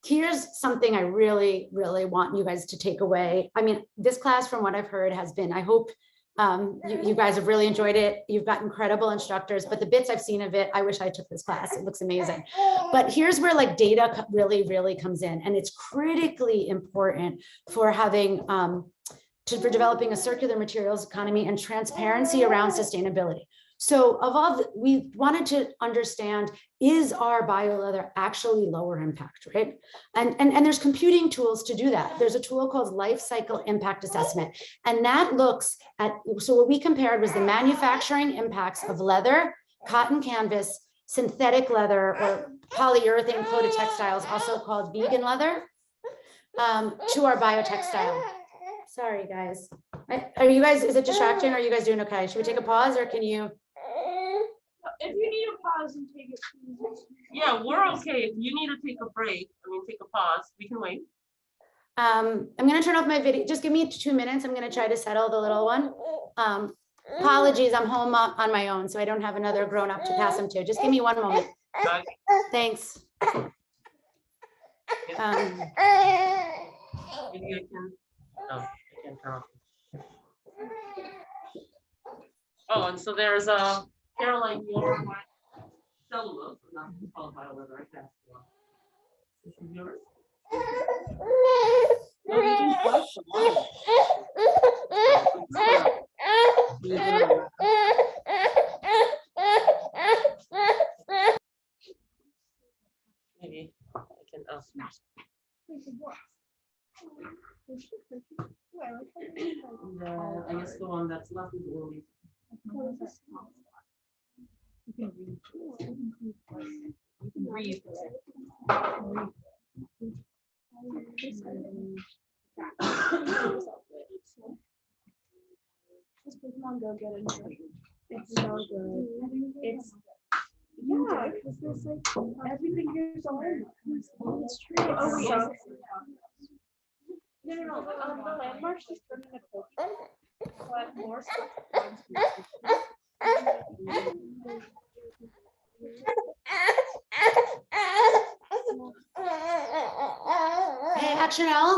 here's something I really, really want you guys to take away. I mean, this class, from what I've heard, has been, I hope you guys have really enjoyed it. You've got incredible instructors, but the bits I've seen of it, I wish I took this class. It looks amazing. But here's where like data really, really comes in. And it's critically important for having, for developing a circular materials economy and transparency around sustainability. So we wanted to understand, is our bioleather actually lower impact, right? And there's computing tools to do that. There's a tool called life cycle impact assessment. And that looks at, so what we compared was the manufacturing impacts of leather, cotton canvas, synthetic leather, or polyurethane coated textiles, also called vegan leather, to our biotextile. Sorry, guys. Are you guys, is it distracting? Or are you guys doing okay? Should we take a pause or can you? If you need a pause and take it, please. Yeah, we're okay. If you need to take a break, take a pause, we can wait. I'm going to turn off my video. Just give me 2 minutes. I'm going to try to settle the little one. Apologies, I'm home on my own, so I don't have another grown up to pass him to. Just give me 1 moment. Okay. Thanks. Maybe I can, oh, I can turn off. Oh, and so there's a Caroline, your cellulose, not called bioleather, I guess. This is yours. No, you can flush them all. Maybe I can I guess the one that's left is Lily's. You can read. Just Pokemon Go get it. It's so good. It's yeah, because there's like everything here's on. It's true. Oh yeah. No. The landmarks just turned into Pokemon, but more stuff. Hey, Actionelle.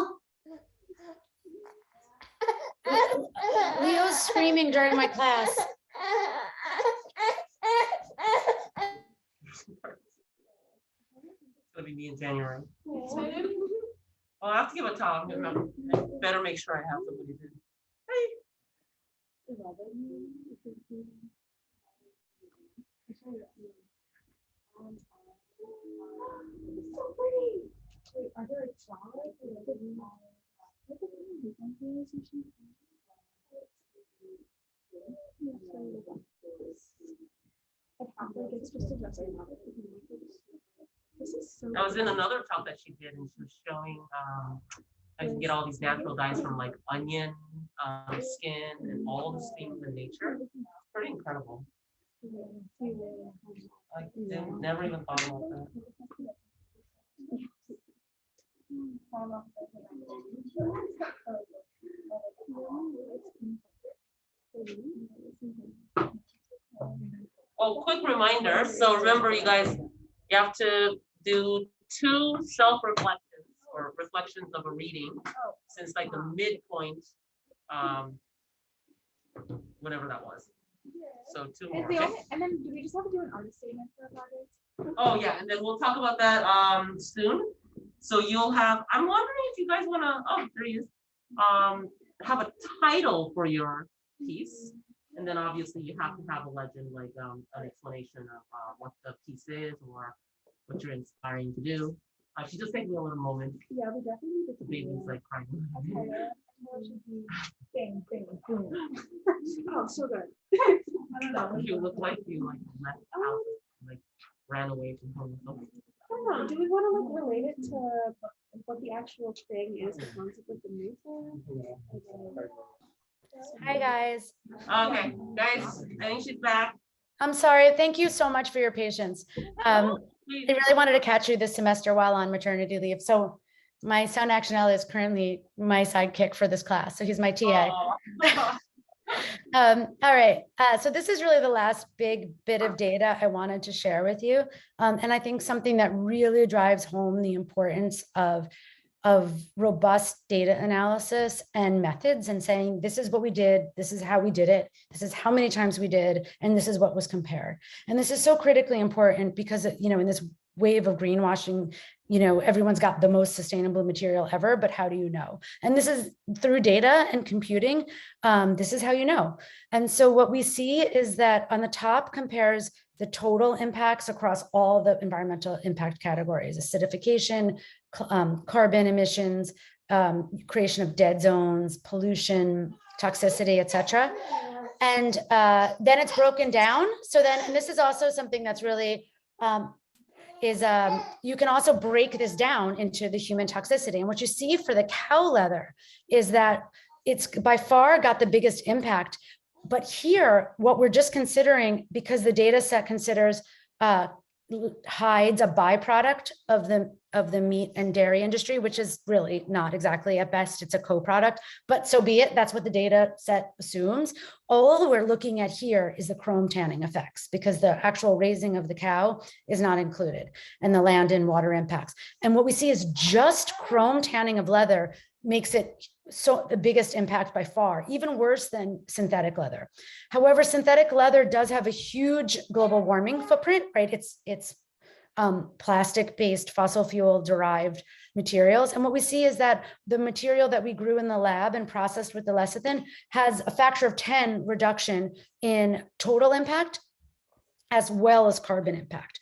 Leo's screaming during my class. It's gonna be me in January. Well, I have to give a talk. I better make sure I have somebody to. Hey. So pretty. Wait, are there flowers? It's just a dressing. I was in another talk that she did, and she was showing I can get all these natural dyes from like onion skin and all these things in nature. It's pretty incredible. I never even thought about that. Oh, quick reminder. So remember, you guys, you have to do 2 self-reflections or reflections of a reading since like the midpoint, whatever that was. So 2 more. Okay? And then do we just have to do an artist statement for projects? Oh yeah, and then we'll talk about that soon. So you'll have, I'm wondering if you guys want to, oh, there he is, have a title for your piece. And then obviously you have to have a legend, like an explanation of what the piece is or what you're inspiring to do. She just take me a little moment. Yeah, we definitely need The baby's like crying. Oh, so good. I don't know. You look like you like left the house, like ran away from home. I don't know. Do we want to like relate it to what the actual thing is, the concept of the movement? Hi, guys. Okay, guys, I think she's back. I'm sorry. Thank you so much for your patience. I really wanted to catch you this semester while on maternity leave. So my son Actionelle is currently my sidekick for this class. So he's my TA. All right. So this is really the last big bit of data I wanted to share with you. And I think something that really drives home the importance of robust data analysis and methods and saying, this is what we did, this is how we did it, this is how many times we did, and this is what was compared. And this is so critically important because, you know, in this wave of greenwashing, you know, everyone's got the most sustainable material ever, but how do you know? And this is through data and computing. This is how you know. And so what we see is that on the top compares the total impacts across all the environmental impact categories: acidification, carbon emissions, creation of dead zones, pollution, toxicity, et cetera. And then it's broken down. So then, and this is also something that's really, you can also break this down into the human toxicity. And what you see for the cow leather is that it's by far got the biggest impact. But here, what we're just considering, because the data set considers hides a byproduct of the meat and dairy industry, which is really not exactly, at best, it's a co-product, but so be it. That's what the data set assumes. All we're looking at here is the chrome tanning effects, because the actual raising of the cow is not included, and the land and water impacts. And what we see is just chrome tanning of leather makes it so the biggest impact by far, even worse than synthetic leather. However, synthetic leather does have a huge global warming footprint, right? It's plastic-based, fossil fuel derived materials. And what we see is that the material that we grew in the lab and processed with the lecithin has a factor of 10 reduction in total impact, as well as carbon impact.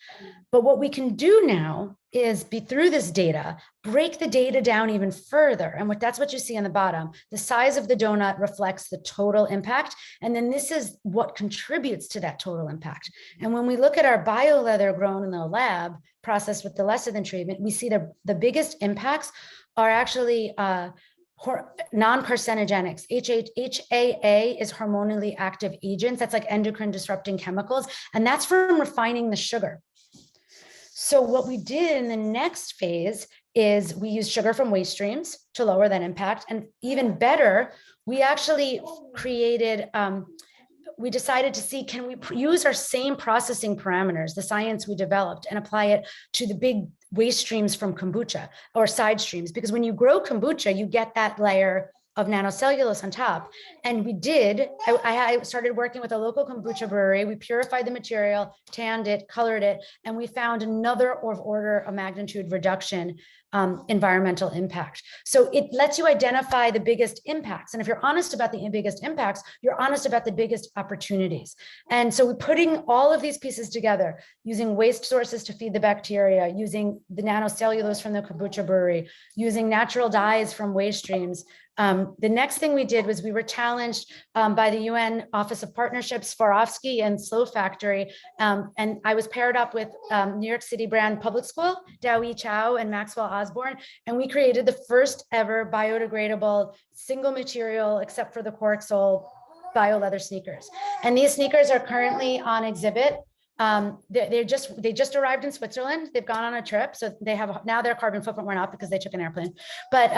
But what we can do now is, be through this data, break the data down even further. And that's what you see on the bottom. The size of the donut reflects the total impact. And then this is what contributes to that total impact. And when we look at our bio leather grown in the lab, processed with the lecithin treatment, we see the biggest impacts are actually non-carcinogenics. HAA is hormonally active agents. That's like endocrine disrupting chemicals. And that's from refining the sugar. So what we did in the next phase is we used sugar from waste streams to lower that impact. And even better, we actually created, we decided to see, can we use our same processing parameters, the science we developed, and apply it to the big waste streams from kombucha, or side streams? Because when you grow kombucha, you get that layer of nanocellulose on top. And we did, I started working with a local kombucha brewery. We purified the material, tanned it, colored it, and we found another order of magnitude reduction environmental impact. So it lets you identify the biggest impacts. And if you're honest about the biggest impacts, you're honest about the biggest opportunities. And so we're putting all of these pieces together, using waste sources to feed the bacteria, using the nanocellulose from the kombucha brewery, using natural dyes from waste streams. The next thing we did was we were challenged by the UN Office of Partnerships, Swarovski and Slow Factory. And I was paired up with New York City brand Public School, Dowie Chow and Maxwell Osborne. And we created the first ever biodegradable single material, except for the cork sole, bio leather sneakers. And these sneakers are currently on exhibit. They just arrived in Switzerland. They've gone on a trip, so they have now their carbon footprint went up because they took an airplane. But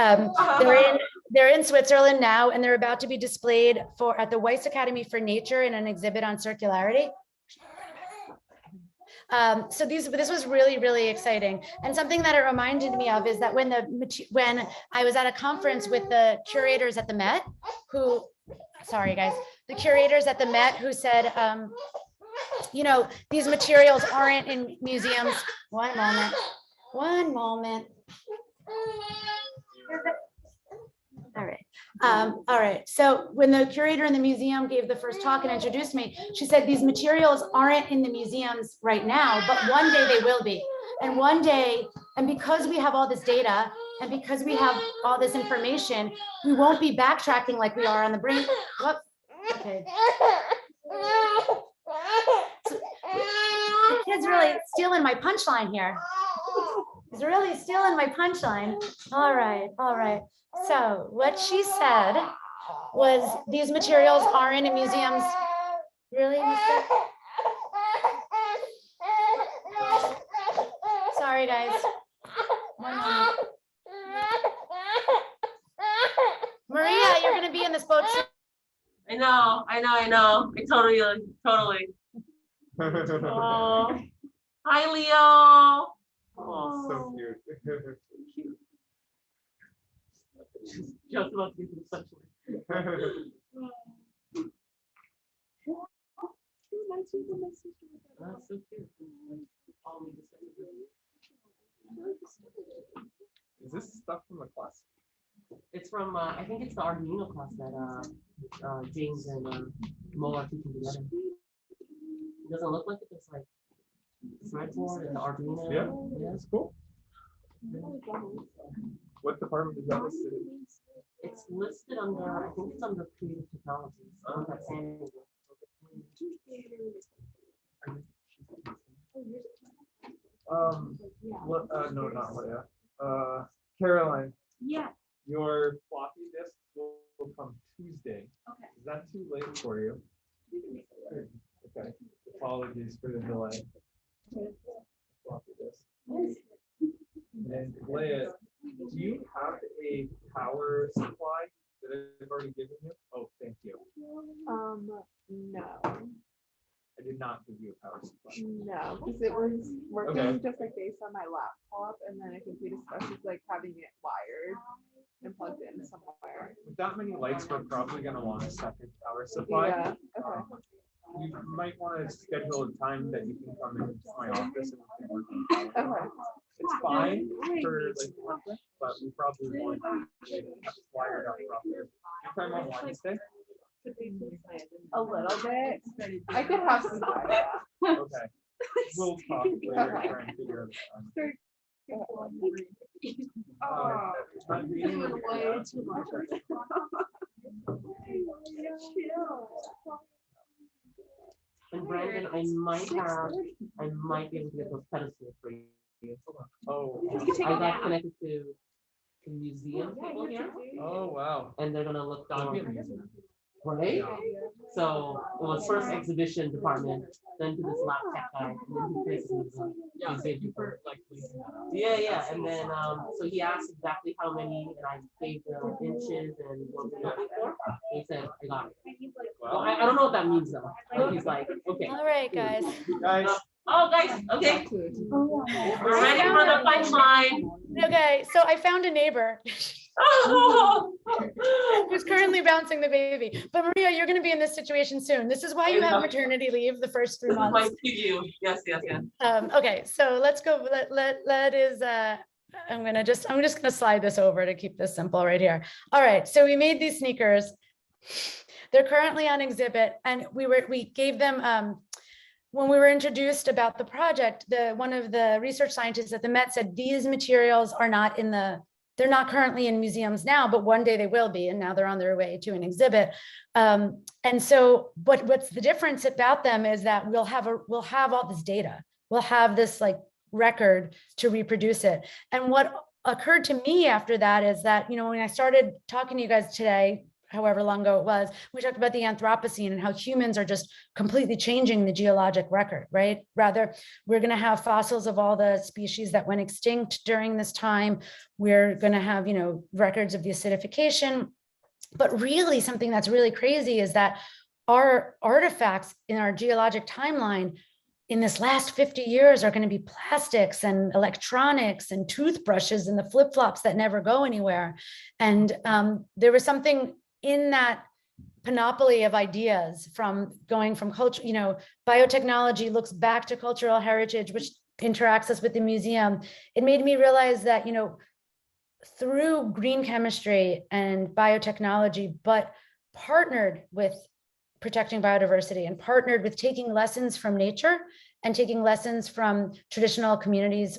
they're in Switzerland now, and they're about to be displayed at the Weiss Academy for Nature in an exhibit on circularity. So this was really, really exciting. And something that it reminded me of is that when I was at a conference with the curators at the Met, the curators at the Met who said, you know, these materials aren't in museums. One moment. All right. So when the curator in the museum gave the first talk and introduced me, she said, these materials aren't in the museums right now, but one day they will be. And one day, and because we have all this data, and because we have all this information, we won't be backtracking like we are on the brink. Whoops. Okay. So, the kid's really stealing my punchline here. He's really stealing my punchline. All right. So what she said was these materials aren't in museums. Really, mister? Sorry, guys. 1 moment. Maria, you're going to be in this boat soon. I know. I totally. Oh, hi, Leo. Oh, so cute. Just about to get to the sunshine. That's so cute. Is this stuff from the class? It's from, I think it's the Arduino class that James and Mo are teaching together. It doesn't look like it, it's like Threadboard and the Arduino. Yeah, that's cool. What department is that listed in? It's listed under, I think it's under Creative Technologies. That's Sandy. What, no, not Leah. Caroline, Yeah. your floppy disk will come Tuesday. Okay. Is that too late for you? Okay. Apologies for the delay. Floppy disk. And Leah, do you have a power supply that I've already given you? Oh, thank you. No. I did not give you a power supply. No, because it was working Okay. just like based on my laptop, and then I think we discussed it's like having it wired and plugged in somewhere. With that many lights, we're probably gonna want a second power supply. Yeah. Okay. You might want to schedule a time that you can come into my office and we can work on power. Okay. It's fine for like work with, but we probably want to wired up properly. Your time on Wednesday? A little bit. I could have some time. Okay. We'll talk later and try and figure out the time. Oh, I'm meeting with way too much. And Brandon, I might be able to get those pedestals for you. Oh. I got connected to the museum people here, Oh, wow. and they're gonna look That'd be for, amazing. right? So it was first exhibition department, then to this lab tech guy, and then he placed me with museum people. Yeah, and then so he asked exactly how many, and I gave the inches and what we're looking for. He said, I got it. Well, I don't know what that means though. But he's like, okay. All right, guys. Guys, Oh, guys, okay, we're ready for the punchline. Okay, so I found a neighbor Oh, who's currently bouncing the baby. But Maria, you're going to be in this situation soon. This is why you have maternity leave the first 3 this is my months. preview. Yes. Okay, so let's go. I'm just gonna slide this over to keep this simple right here. All right, so we made these sneakers. They're currently on exhibit, and we gave them when we were introduced about the project. One of the research scientists at the Met said these materials are not they're not currently in museums now, but one day they will be, and now they're on their way to an exhibit. And so, what's the difference about them is that we'll have all this data. We'll have this like record to reproduce it. And what occurred to me after that is that, when I started talking to you guys today, however long ago it was, we talked about the Anthropocene and how humans are just completely changing the geologic record, right? Rather, we're going to have fossils of all the species that went extinct during this time. We're going to have, records of the acidification. But really, something that's really crazy is that our artifacts in our geologic timeline in this last 50 years are going to be plastics and electronics and toothbrushes and the flip-flops that never go anywhere. And there was something in that panoply of ideas from going from culture, biotechnology looks back to cultural heritage, which interacts us with the museum. It made me realize that, through green chemistry and biotechnology, but partnered with protecting biodiversity and partnered with taking lessons from nature and taking lessons from traditional communities,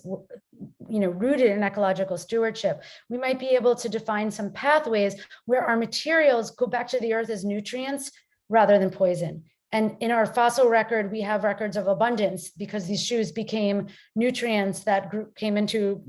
rooted in ecological stewardship, we might be able to define some pathways where our materials go back to the earth as nutrients rather than poison. And in our fossil record, we have records of abundance because these shoes became nutrients that came into,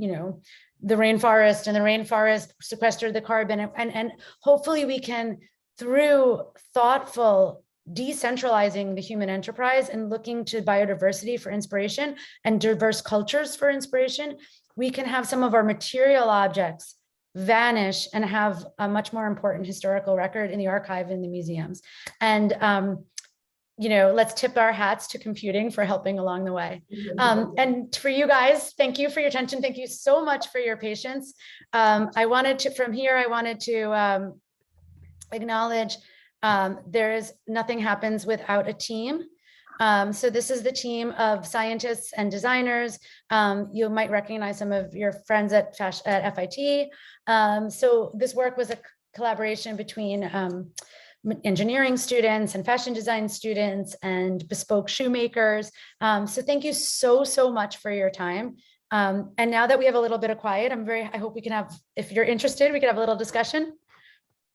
the rainforest, and the rainforest sequestered the carbon. And hopefully we can, through thoughtful decentralizing the human enterprise and looking to biodiversity for inspiration and diverse cultures for inspiration, we can have some of our material objects vanish and have a much more important historical record in the archive in the museums. And you know, let's tip our hats to computing for helping along the way. And for you guys, thank you for your attention. Thank you so much for your patience. I wanted to acknowledge nothing happens without a team. So this is the team of scientists and designers. You might recognize some of your friends at FIT. So this work was a collaboration between engineering students and fashion design students and bespoke shoemakers. So thank you so much for your time. And now that we have a little bit of quiet, I hope we can have, if you're interested, we can have a little discussion.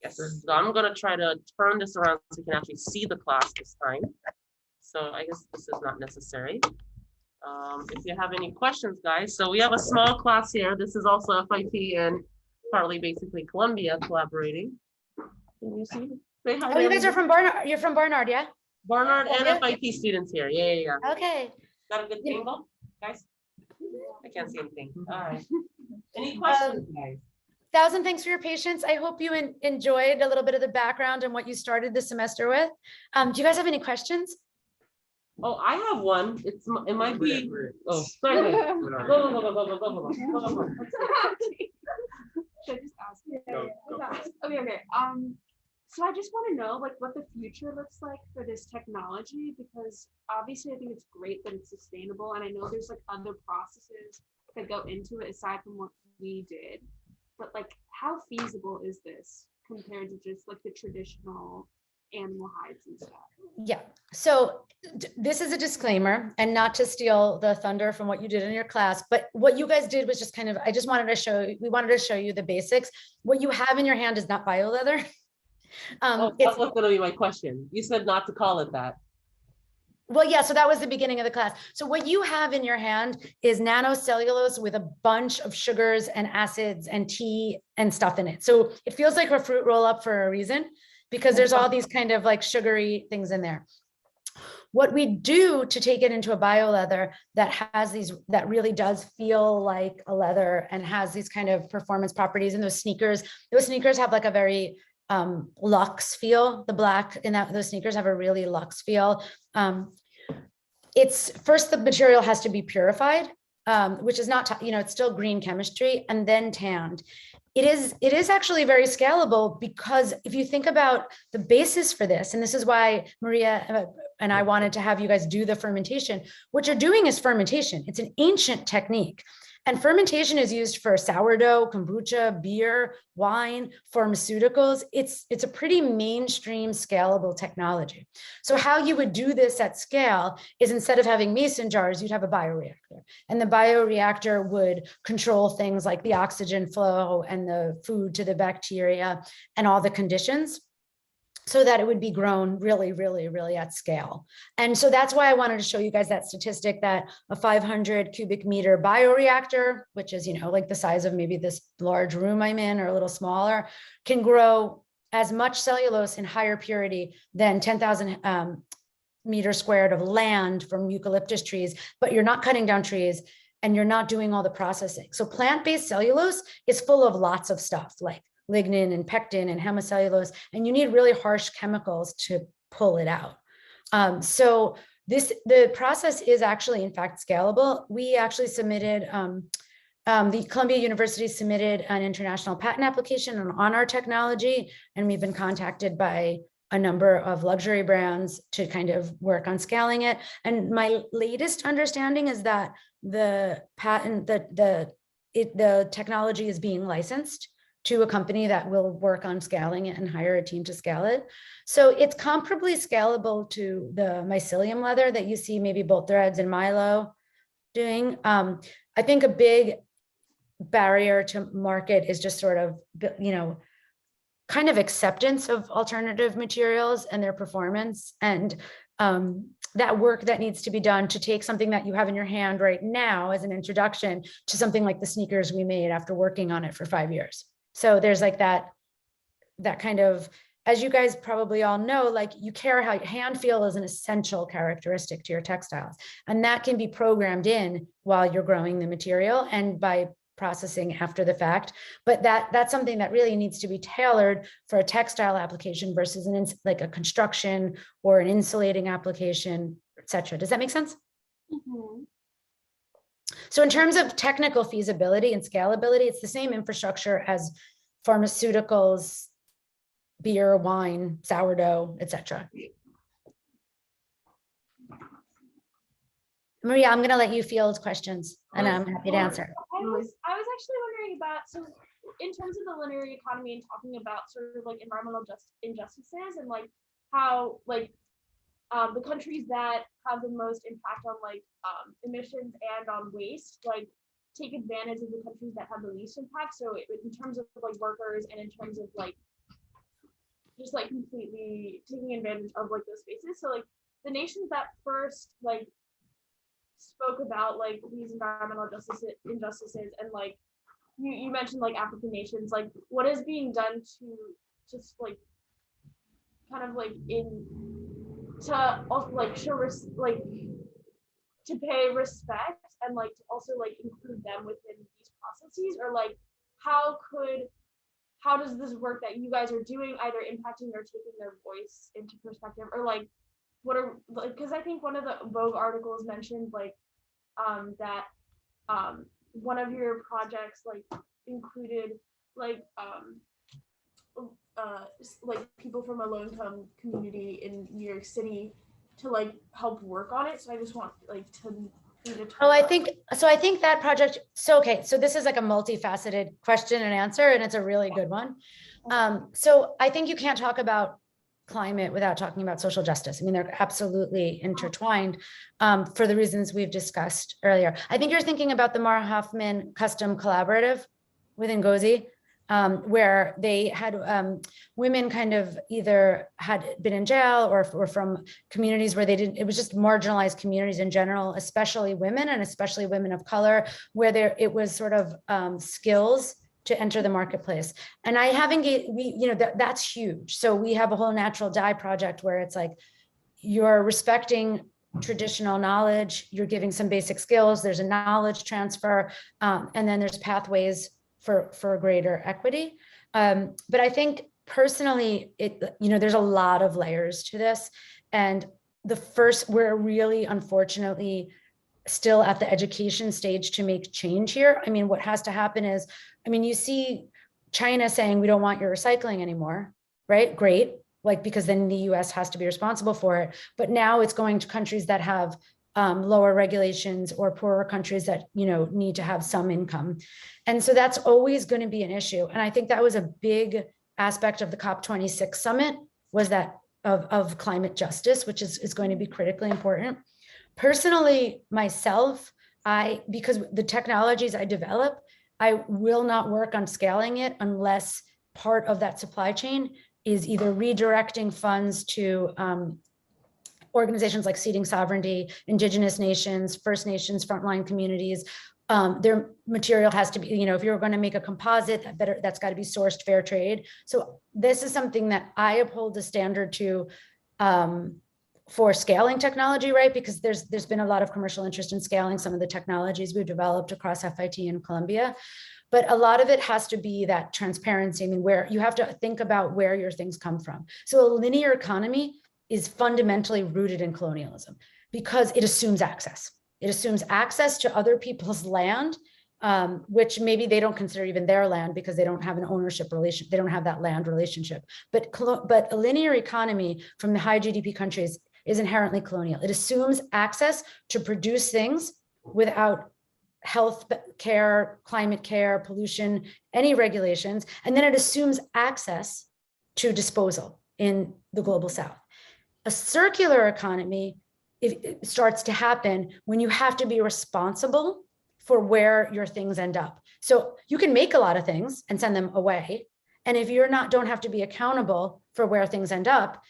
Yes, so I'm gonna try to turn this around so you can actually see the class this time. So I guess this is not necessary. If you have any questions, guys, so we have a small class here. This is also FIT and partly basically Columbia collaborating. Can you see? Say hi, Oh, you guys are from Barnard. You're from Barnard, yeah? Barnard and Yeah. FIT students here. Yeah. Okay. Got a good angle, guys? I can't see anything. All right. Any questions, guys? 1,000 thanks for your patience. I hope you enjoyed a little bit of the background and what you started the semester with. Do you guys have any questions? Oh, I have one. It might be. Oh, sorry. Go. Should I just ask? Go. Okay. So I just want to know like what the future looks like for this technology, because obviously I think it's great that it's sustainable, and I know there's like other processes that go into it aside from what we did. But like, how feasible is this compared to just like the traditional animal hides and stuff? Yeah, so this is a disclaimer, and not to steal the thunder from what you did in your class, but what you guys did was just kind of, we wanted to show you the basics. What you have in your hand is not bioleather. Oh, that was gonna be my question. You said not to call it that. Well, yeah, so that was the beginning of the class. So what you have in your hand is nanocellulose with a bunch of sugars and acids and tea and stuff in it. So it feels like a fruit roll up for a reason, because there's all these kind of like sugary things in there. What we do to take it into a bioleather that really does feel like a leather and has these kind of performance properties, and those sneakers have like a very luxe feel. The black in those sneakers have a really luxe feel. It's first, the material has to be purified, which is not, it's still green chemistry, and then tanned. It is actually very scalable, because if you think about the basis for this, and this is why Maria and I wanted to have you guys do the fermentation, what you're doing is fermentation. It's an ancient technique. And fermentation is used for sourdough, kombucha, beer, wine, pharmaceuticals. It's a pretty mainstream scalable technology. So how you would do this at scale is, instead of having mason jars, you'd have a bioreactor. And the bioreactor would control things like the oxygen flow and the food to the bacteria and all the conditions, so that it would be grown really, really, really at scale. And so that's why I wanted to show you guys that statistic, that a 500 cubic meter bioreactor, which is, like the size of maybe this large room I'm in or a little smaller, can grow as much cellulose in higher purity than 10,000 meters squared of land from eucalyptus trees, but you're not cutting down trees and you're not doing all the processing. So plant-based cellulose is full of lots of stuff like lignin and pectin and hemicellulose, and you need really harsh chemicals to pull it out. So the process is actually, in fact, scalable. We actually submitted, the Columbia University submitted an international patent application on our technology, and we've been contacted by a number of luxury brands to kind of work on scaling it. And my latest understanding is that the patent, the technology is being licensed to a company that will work on scaling it and hire a team to scale it. So it's comparably scalable to the mycelium leather that you see maybe Bolt Threads and Milo doing. I think a big barrier to market is just sort of, kind of acceptance of alternative materials and their performance, and that work that needs to be done to take something that you have in your hand right now as an introduction to something like the sneakers we made after working on it for 5 years. So there's like that kind of, as you guys probably all know, like you care how hand feel is an essential characteristic to your textiles. And that can be programmed in while you're growing the material. And by processing after the fact, but that's something that really needs to be tailored for a textile application versus like a construction or an insulating application, etc. Does that make sense? Mhm. So in terms of technical feasibility and scalability, it's the same infrastructure as pharmaceuticals, beer, wine, sourdough, etc. Maria, I'm going to let you field questions and I'm happy to answer. I was actually wondering about, so in terms of the linear economy and talking about sort of like environmental injustices and like how like the countries that have the most impact on like emissions and on waste like take advantage of the countries that have the least impact. So in terms of like workers and in terms of like just like completely taking advantage of like those spaces. So like the nations that first like spoke about like these environmental injustices and like you mentioned like African nations, like what is being done to just like kind of like in to also like show like to pay respect and like to also like include them within these processes, or like how does this work that you guys are doing either impacting or taking their voice into perspective, or like what are like, because I think one of the Vogue articles mentioned like that one of your projects like included like like people from a low-income community in New York City to like help work on it. So I just want like to Oh, I think that project, okay, so this is like a multifaceted question and answer, and it's a really good one. So I think you can't talk about climate without talking about social justice. I mean, they're absolutely intertwined for the reasons we've discussed earlier. I think you're thinking about the Mara Hoffman Custom Collaborative within Ngozi, where they had women kind of either had been in jail or from communities where it was just marginalized communities in general, especially women and especially women of color, where it was sort of skills to enter the marketplace. And I have engaged, that's huge. So we have a whole natural dye project where it's like, you're respecting traditional knowledge, you're giving some basic skills, there's a knowledge transfer, and then there's pathways for greater equity. But I think personally, there's a lot of layers to this. And we're really unfortunately still at the education stage to make change here. I mean, what has to happen is, you see China saying, we don't want your recycling anymore, right? Great. Like, because then the US has to be responsible for it. But now it's going to countries that have lower regulations or poorer countries that, need to have some income. And so that's always going to be an issue. And I think that was a big aspect of the COP26 summit, was that of climate justice, which is going to be critically important. Personally, myself, because the technologies I develop, I will not work on scaling it unless part of that supply chain is either redirecting funds to organizations like Seeding Sovereignty, Indigenous nations, First Nations, frontline communities. Their material has to be, if you're going to make a composite, that's got to be sourced fair trade. So this is something that I uphold the standard to for scaling technology, right? Because there's been a lot of commercial interest in scaling some of the technologies we've developed across FIT and Columbia. But a lot of it has to be that transparency. I mean, where you have to think about where your things come from. So a linear economy is fundamentally rooted in colonialism because it assumes access. It assumes access to other people's land, which maybe they don't consider even their land because they don't have an ownership relation. They don't have that land relationship. But a linear economy from the high GDP countries is inherently colonial. It assumes access to produce things without health care, climate care, pollution, any regulations. And then it assumes access to disposal in the global South. A circular economy, it starts to happen when you have to be responsible for where your things end up. So you can make a lot of things and send them away. And if don't have to be accountable for where things end up,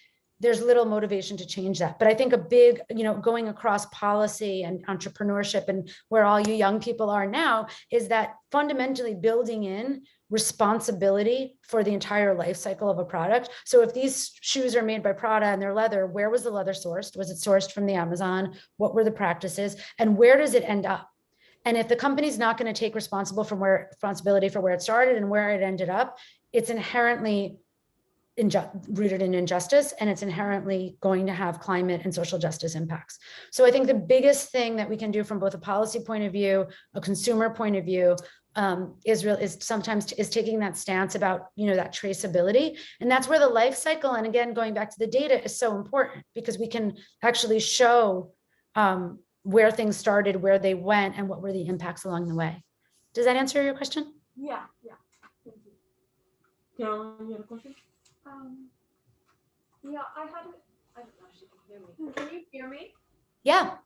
there's little motivation to change that. But I think a big, going across policy and entrepreneurship and where all you young people are now is that fundamentally building in responsibility for the entire life cycle of a product. So if these shoes are made by Prada and they're leather, where was the leather sourced? Was it sourced from the Amazon? What were the practices? And where does it end up? And if the company's not going to take responsibility for where it started and where it ended up, it's inherently rooted in injustice, and it's inherently going to have climate and social justice impacts. So I think the biggest thing that we can do from both a policy point of view, a consumer point of view, is sometimes taking that stance about, that traceability. And that's where the life cycle, and again, going back to the data, is so important, because we can actually show where things started, where they went, and what were the impacts along the way. Does that answer your question? Yeah. Thank you. Carolyn, you have a question? Yeah, I don't know if she can hear me. Can you hear me? Yeah.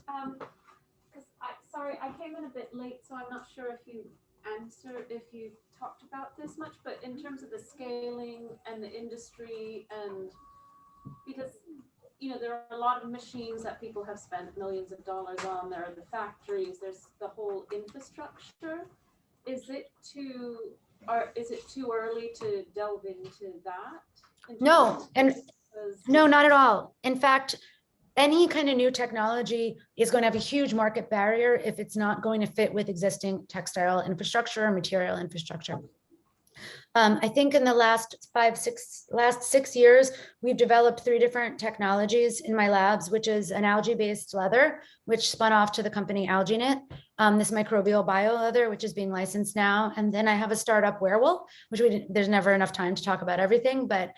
Because sorry, I came in a bit late, so I'm not sure if you talked about this much, but in terms of the scaling and the industry, and because there are a lot of machines that people have spent millions of dollars on. There are the factories, there's the whole infrastructure. Is it too early to delve into that? No, no, not at all. In fact, any kind of new technology is going to have a huge market barrier if it's not going to fit with existing textile infrastructure or material infrastructure. I think in the last 6 years, we've developed 3 different technologies in my labs, which is an algae-based leather, which spun off to the company AlgaeKnit, this microbial bio leather, which is being licensed now. And then I have a startup wearable, which there's never enough time to talk about everything, but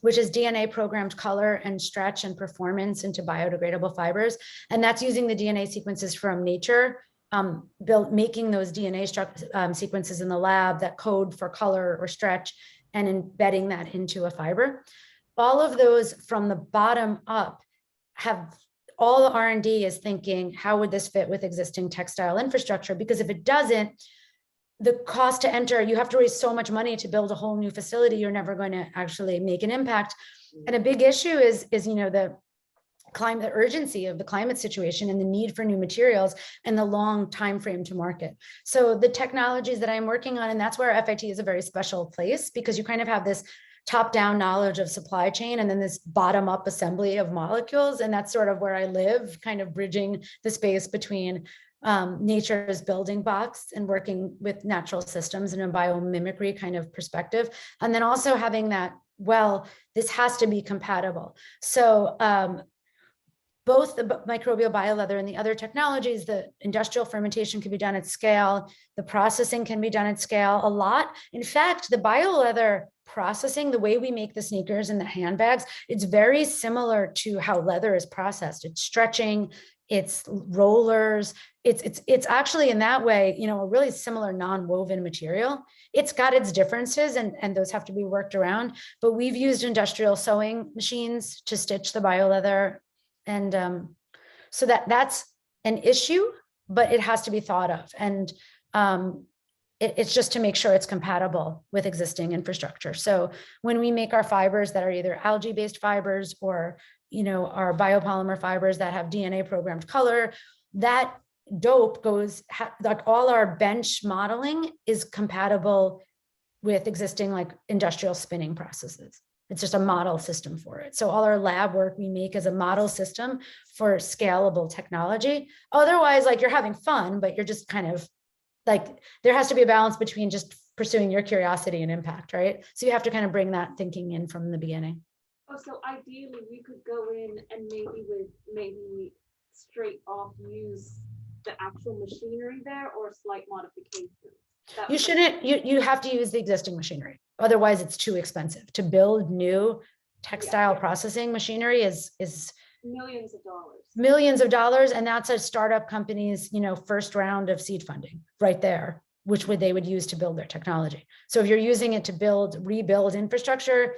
which is DNA programmed color and stretch and performance into biodegradable fibers. And that's using the DNA sequences from nature, making those DNA sequences in the lab that code for color or stretch, and embedding that into a fiber. All of those from the bottom up have all the R&D is thinking, how would this fit with existing textile infrastructure? Because if it doesn't, the cost to enter, you have to raise so much money to build a whole new facility, you're never going to actually make an impact. And a big issue is the climate urgency of the climate situation and the need for new materials and the long time frame to market. So the technologies that I'm working on, and that's where FIT is a very special place, because you kind of have this top-down knowledge of supply chain and then this bottom-up assembly of molecules. And that's sort of where I live, kind of bridging the space between nature's building blocks and working with natural systems in a biomimicry kind of perspective. And then also having that, well, this has to be compatible. So both the microbial bioleather and the other technologies, the industrial fermentation can be done at scale. The processing can be done at scale a lot. In fact, the bioleather processing, the way we make the sneakers and the handbags, it's very similar to how leather is processed. It's stretching, it's rollers. It's actually in that way, a really similar non-woven material. It's got its differences and those have to be worked around, but we've used industrial sewing machines to stitch the bioleather. And so that's an issue, but it has to be thought of. And it's just to make sure it's compatible with existing infrastructure. So when we make our fibers that are either algae-based fibers or, our biopolymer fibers that have DNA programmed color, that dope goes, like all our bench modeling is compatible with existing like industrial spinning processes. It's just a model system for it. So all our lab work we make as a model system for scalable technology. Otherwise, like you're having fun, but you're just kind of like, there has to be a balance between just pursuing your curiosity and impact, right? So you have to kind of bring that thinking in from the beginning. Oh, so ideally we could go in and maybe straight off use the actual machinery there or slight modifications. You shouldn't, you have to use the existing machinery. Otherwise it's too expensive to build new textile processing machinery is millions of dollars. Millions of dollars. And that's a startup company's, first round of seed funding right there, which they would use to build their technology. So if you're using it to rebuild infrastructure,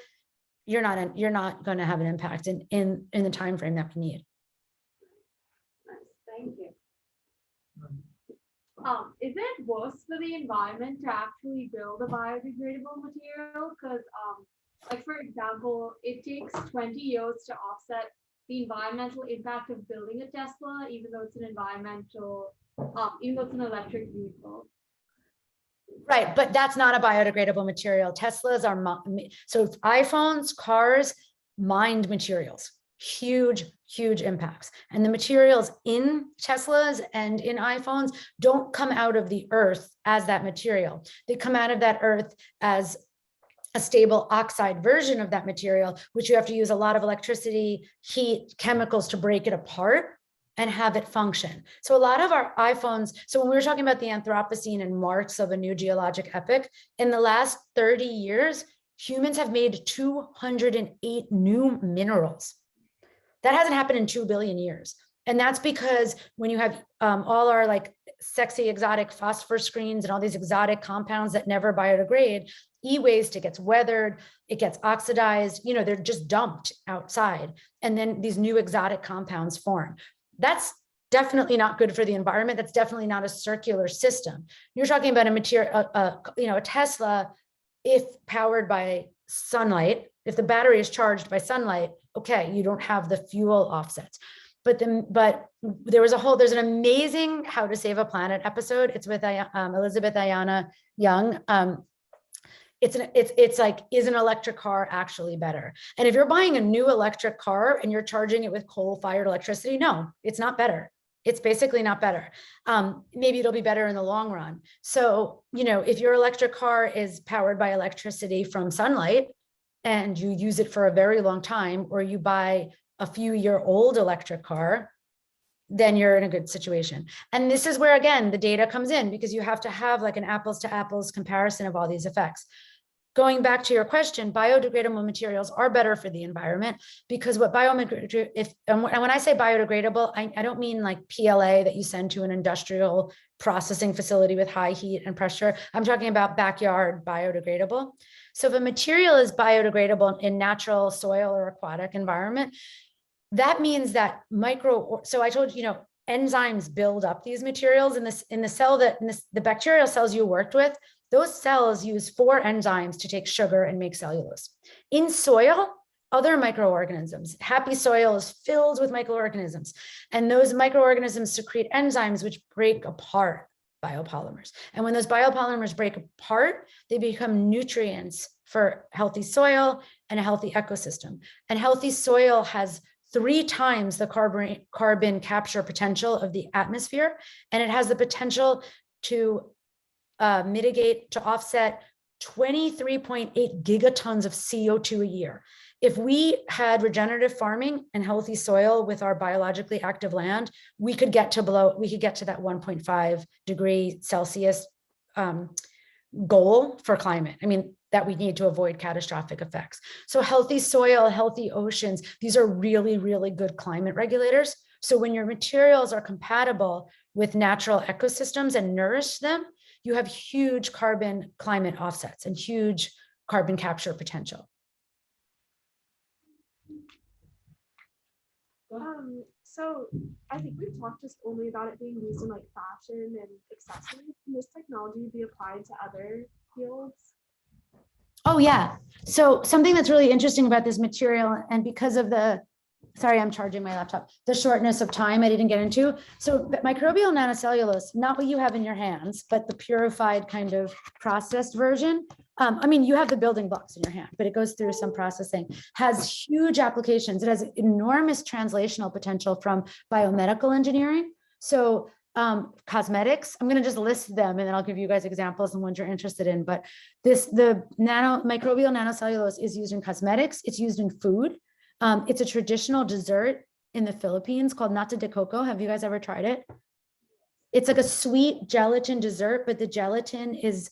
you're not going to have an impact in the time frame that we need. Nice, thank you. Is it worse for the environment to actually build a biodegradable material? Because, like for example, it takes 20 years to offset the environmental impact of building a Tesla, even though it's an electric vehicle. Right, but that's not a biodegradable material. Teslas are so iPhones, cars, mined materials. huge, huge impacts. And the materials in Teslas and in iPhones don't come out of the earth as that material. They come out of that earth as a stable oxide version of that material, which you have to use a lot of electricity, heat, chemicals to break it apart and have it function. So a lot of our iPhones, so when we were talking about the Anthropocene and marks of a new geologic epoch, in the last 30 years, humans have made 208 new minerals. That hasn't happened in 2 billion years. And that's because when you have all our like sexy exotic phosphor screens and all these exotic compounds that never biodegrade, e-waste, it gets weathered, it gets oxidized, you know, they're just dumped outside. And then these new exotic compounds form. That's definitely not good for the environment. That's definitely not a circular system. You're talking about a material, you know, a Tesla, if powered by sunlight, if the battery is charged by sunlight, okay, you don't have the fuel offsets. But there's an amazing How to Save a Planet episode. It's with Elizabeth Ayana Young. It's like, is an electric car actually better? And if you're buying a new electric car and you're charging it with coal-fired electricity, no, it's not better. It's basically not better. Maybe it'll be better in the long run. So, you know, if your electric car is powered by electricity from sunlight and you use it for a very long time, or you buy a few-year-old electric car, then you're in a good situation. And this is where, again, the data comes in, because you have to have like an apples to apples comparison of all these effects. Going back to your question, biodegradable materials are better for the environment, because what and when I say biodegradable, I don't mean like PLA that you send to an industrial processing facility with high heat and pressure. I'm talking about backyard biodegradable. So if a material is biodegradable in natural soil or aquatic environment, that means that so I told you, you know, enzymes build up these materials in the cell the bacterial cells you worked with. Those cells use 4 enzymes to take sugar and make cellulose. In soil, other microorganisms, happy soil is filled with microorganisms, and those microorganisms secrete enzymes which break apart biopolymers. And when those biopolymers break apart, they become nutrients for healthy soil and a healthy ecosystem. And healthy soil has 3 times the carbon capture potential of the atmosphere, and it has the potential to offset 23.8 gigatons of CO2 a year. If we had regenerative farming and healthy soil with our biologically active land, we could get to that 1.5 degree Celsius goal for climate. I mean, that we need to avoid catastrophic effects. So healthy soil, healthy oceans, these are really, really good climate regulators. So when your materials are compatible with natural ecosystems and nourish them, you have huge carbon climate offsets and huge carbon capture potential. So I think we've talked just only about it being used in like fashion and accessories. Can this technology be applied to other fields? Oh yeah. So something that's really interesting about this material, and because of sorry, I'm charging my laptop, the shortness of time I didn't get into. So microbial nanocellulose, not what you have in your hands, but the purified kind of processed version. I mean, you have the building blocks in your hand, but it goes through some processing, has huge applications. It has enormous translational potential from biomedical engineering. So cosmetics, I'm going to just list them and then I'll give you guys examples and ones you're interested in. But the microbial nanocellulose is used in cosmetics. It's used in food. It's a traditional dessert in the Philippines called nata de coco. Have you guys ever tried it? It's like a sweet gelatin dessert, but the gelatin is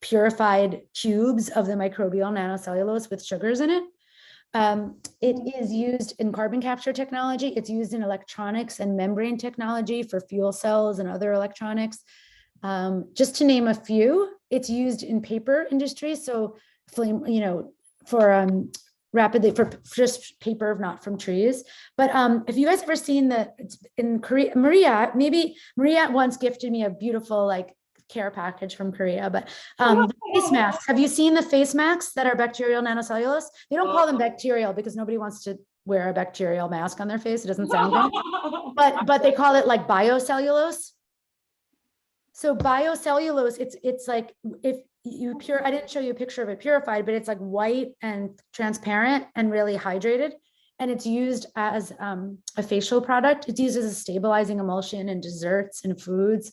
purified cubes of the microbial nanocellulose with sugars in it. It is used in carbon capture technology. It's used in electronics and membrane technology for fuel cells and other electronics. Just to name a few, it's used in paper industry. So flame, you know, for rapidly for just paper, not from trees. But if you guys ever seen in Korea, Maria once gifted me a beautiful like care package from Korea, but face masks. Have you seen the face masks that are bacterial nanocellulose? They don't call them bacterial because nobody wants to wear a bacterial mask on their face. It doesn't sound good, but they call it like biocellulose. So biocellulose, it's like if you I didn't show you a picture of it purified, but it's like white and transparent and really hydrated. and it's used as a facial product. It's used as a stabilizing emulsion in desserts and foods.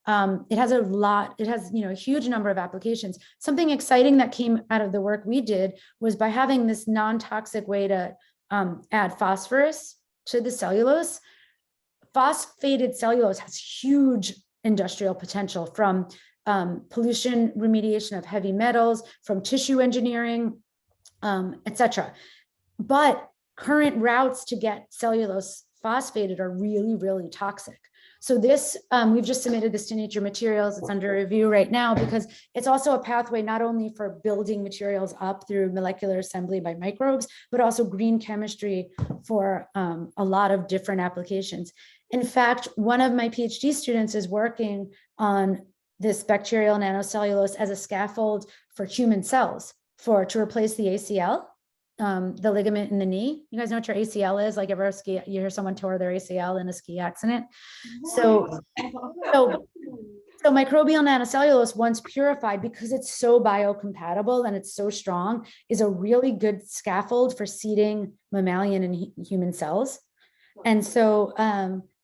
It has a huge number of applications. Something exciting that came out of the work we did was by having this non-toxic way to add phosphorus to the cellulose. Phosphated cellulose has huge industrial potential, from pollution remediation of heavy metals, from tissue engineering, etc. But current routes to get cellulose phosphated are really, really toxic. So this, we've just submitted this to Nature Materials. It's under review right now because it's also a pathway not only for building materials up through molecular assembly by microbes, but also green chemistry for a lot of different applications. In fact, one of my PhD students is working on this bacterial nanocellulose as a scaffold for human cells to replace the ACL. The ligament in the knee. You guys know what your ACL is? Like, ever ski, you hear someone tore their ACL in a ski accident. So microbial nanocellulose, once purified, because it's so biocompatible and it's so strong, is a really good scaffold for seeding mammalian and human cells. And so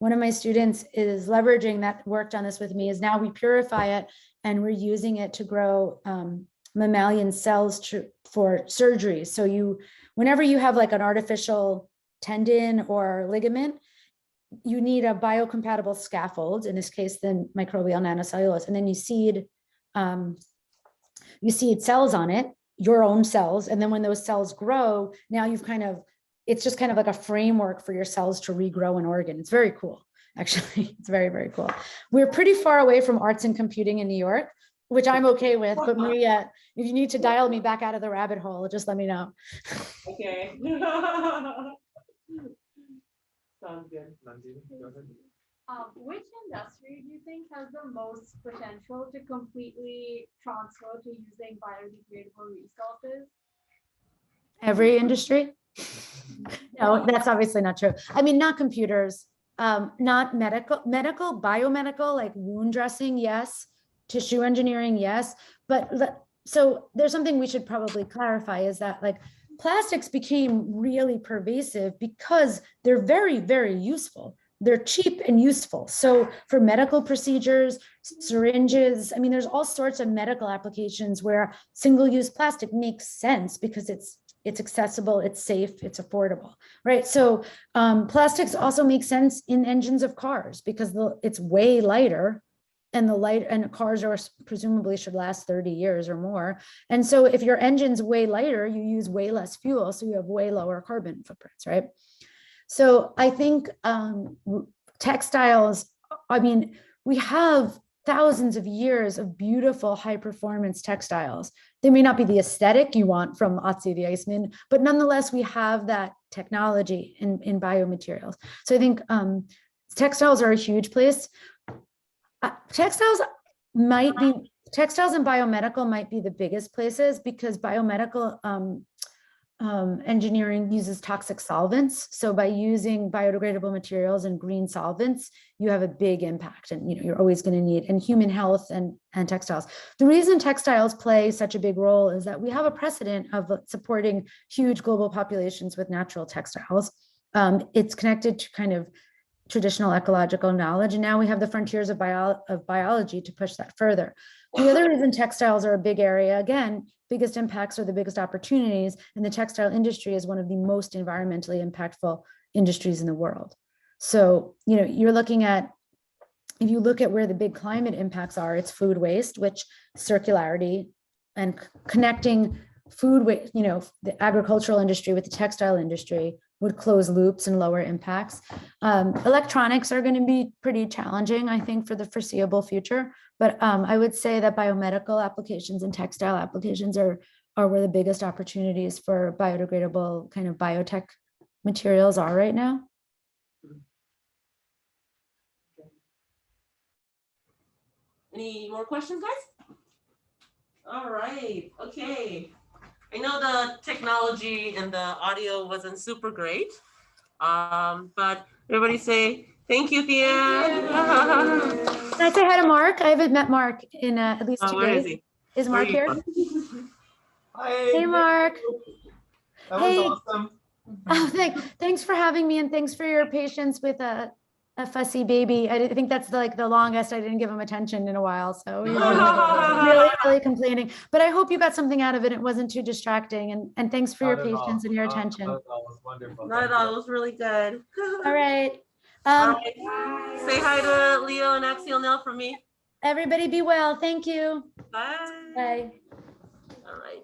one of my students is leveraging that, worked on this with me, is now we purify it and we're using it to grow mammalian cells for surgery. So whenever you have like an artificial tendon or ligament, you need a biocompatible scaffold, in this case, then microbial nanocellulose, and then you seed cells on it, your own cells. And then when those cells grow, now it's just kind of like a framework for your cells to regrow an organ. It's very cool. Actually, it's very, very cool. We're pretty far away from arts and computing in New York, which I'm okay with, but Maria, if you need to dial me back out of the rabbit hole, just let me know. Okay. Sounds good. Which industry do you think has the most potential to completely transfer to using biodegradable resources? Every industry? No, that's obviously not true. I mean, not computers, not medical, biomedical, like wound dressing, yes. Tissue engineering, yes. But so there's something we should probably clarify, is that like plastics became really pervasive because they're very, very useful. They're cheap and useful. So for medical procedures, syringes, I mean, there's all sorts of medical applications where single-use plastic makes sense because it's accessible, it's safe, it's affordable, right? So plastics also make sense in engines of cars because it's way lighter, and cars are presumably should last 30 years or more. And so if your engine's way lighter, you use way less fuel, so you have way lower carbon footprints, right? So I think textiles, I mean, we have thousands of years of beautiful high performance textiles. They may not be the aesthetic you want from Otzi the Iceman, but nonetheless, we have that technology in biomaterials. So I think textiles are a huge place. Textiles and biomedical might be the biggest places because biomedical engineering uses toxic solvents. So by using biodegradable materials and green solvents, you have a big impact, and you're always going to need, and human health and textiles. The reason textiles play such a big role is that we have a precedent of supporting huge global populations with natural textiles. It's connected to kind of traditional ecological knowledge. And now we have the frontiers of biology to push that further. The other reason textiles are a big area, again, biggest impacts are the biggest opportunities, and the textile industry is one of the most environmentally impactful industries in the world. So, you're looking at, if you look at where the big climate impacts are, it's food waste, which circularity and connecting food waste, the agricultural industry with the textile industry would close loops and lower impacts. Electronics are going to be pretty challenging, I think, for the foreseeable future. But I would say that biomedical applications and textile applications are where the biggest opportunities for biodegradable kind of biotech materials are right now. Any more questions, guys? All right. Okay. I know the technology and the audio wasn't super great, but everybody say thank you, Theanne. Can I say hi to Mark? I haven't met Mark in at least 2 Where days. is he? Is Mark here? Hi. Hey, Mark. That Hey. was awesome. Oh, thanks for having me and thanks for your patience with a fussy baby. I think that's like the longest I didn't give him attention in a while. So he's really, really complaining. But I hope you got something out of it. It wasn't too distracting. And thanks for your Not at all. patience and your Not attention. at all. It was wonderful. Not at Thank all. you. It was really good. All right. All right. Say hi to Leo and Axial Nail for me. Everybody be well. Thank you. Bye. Bye. All right.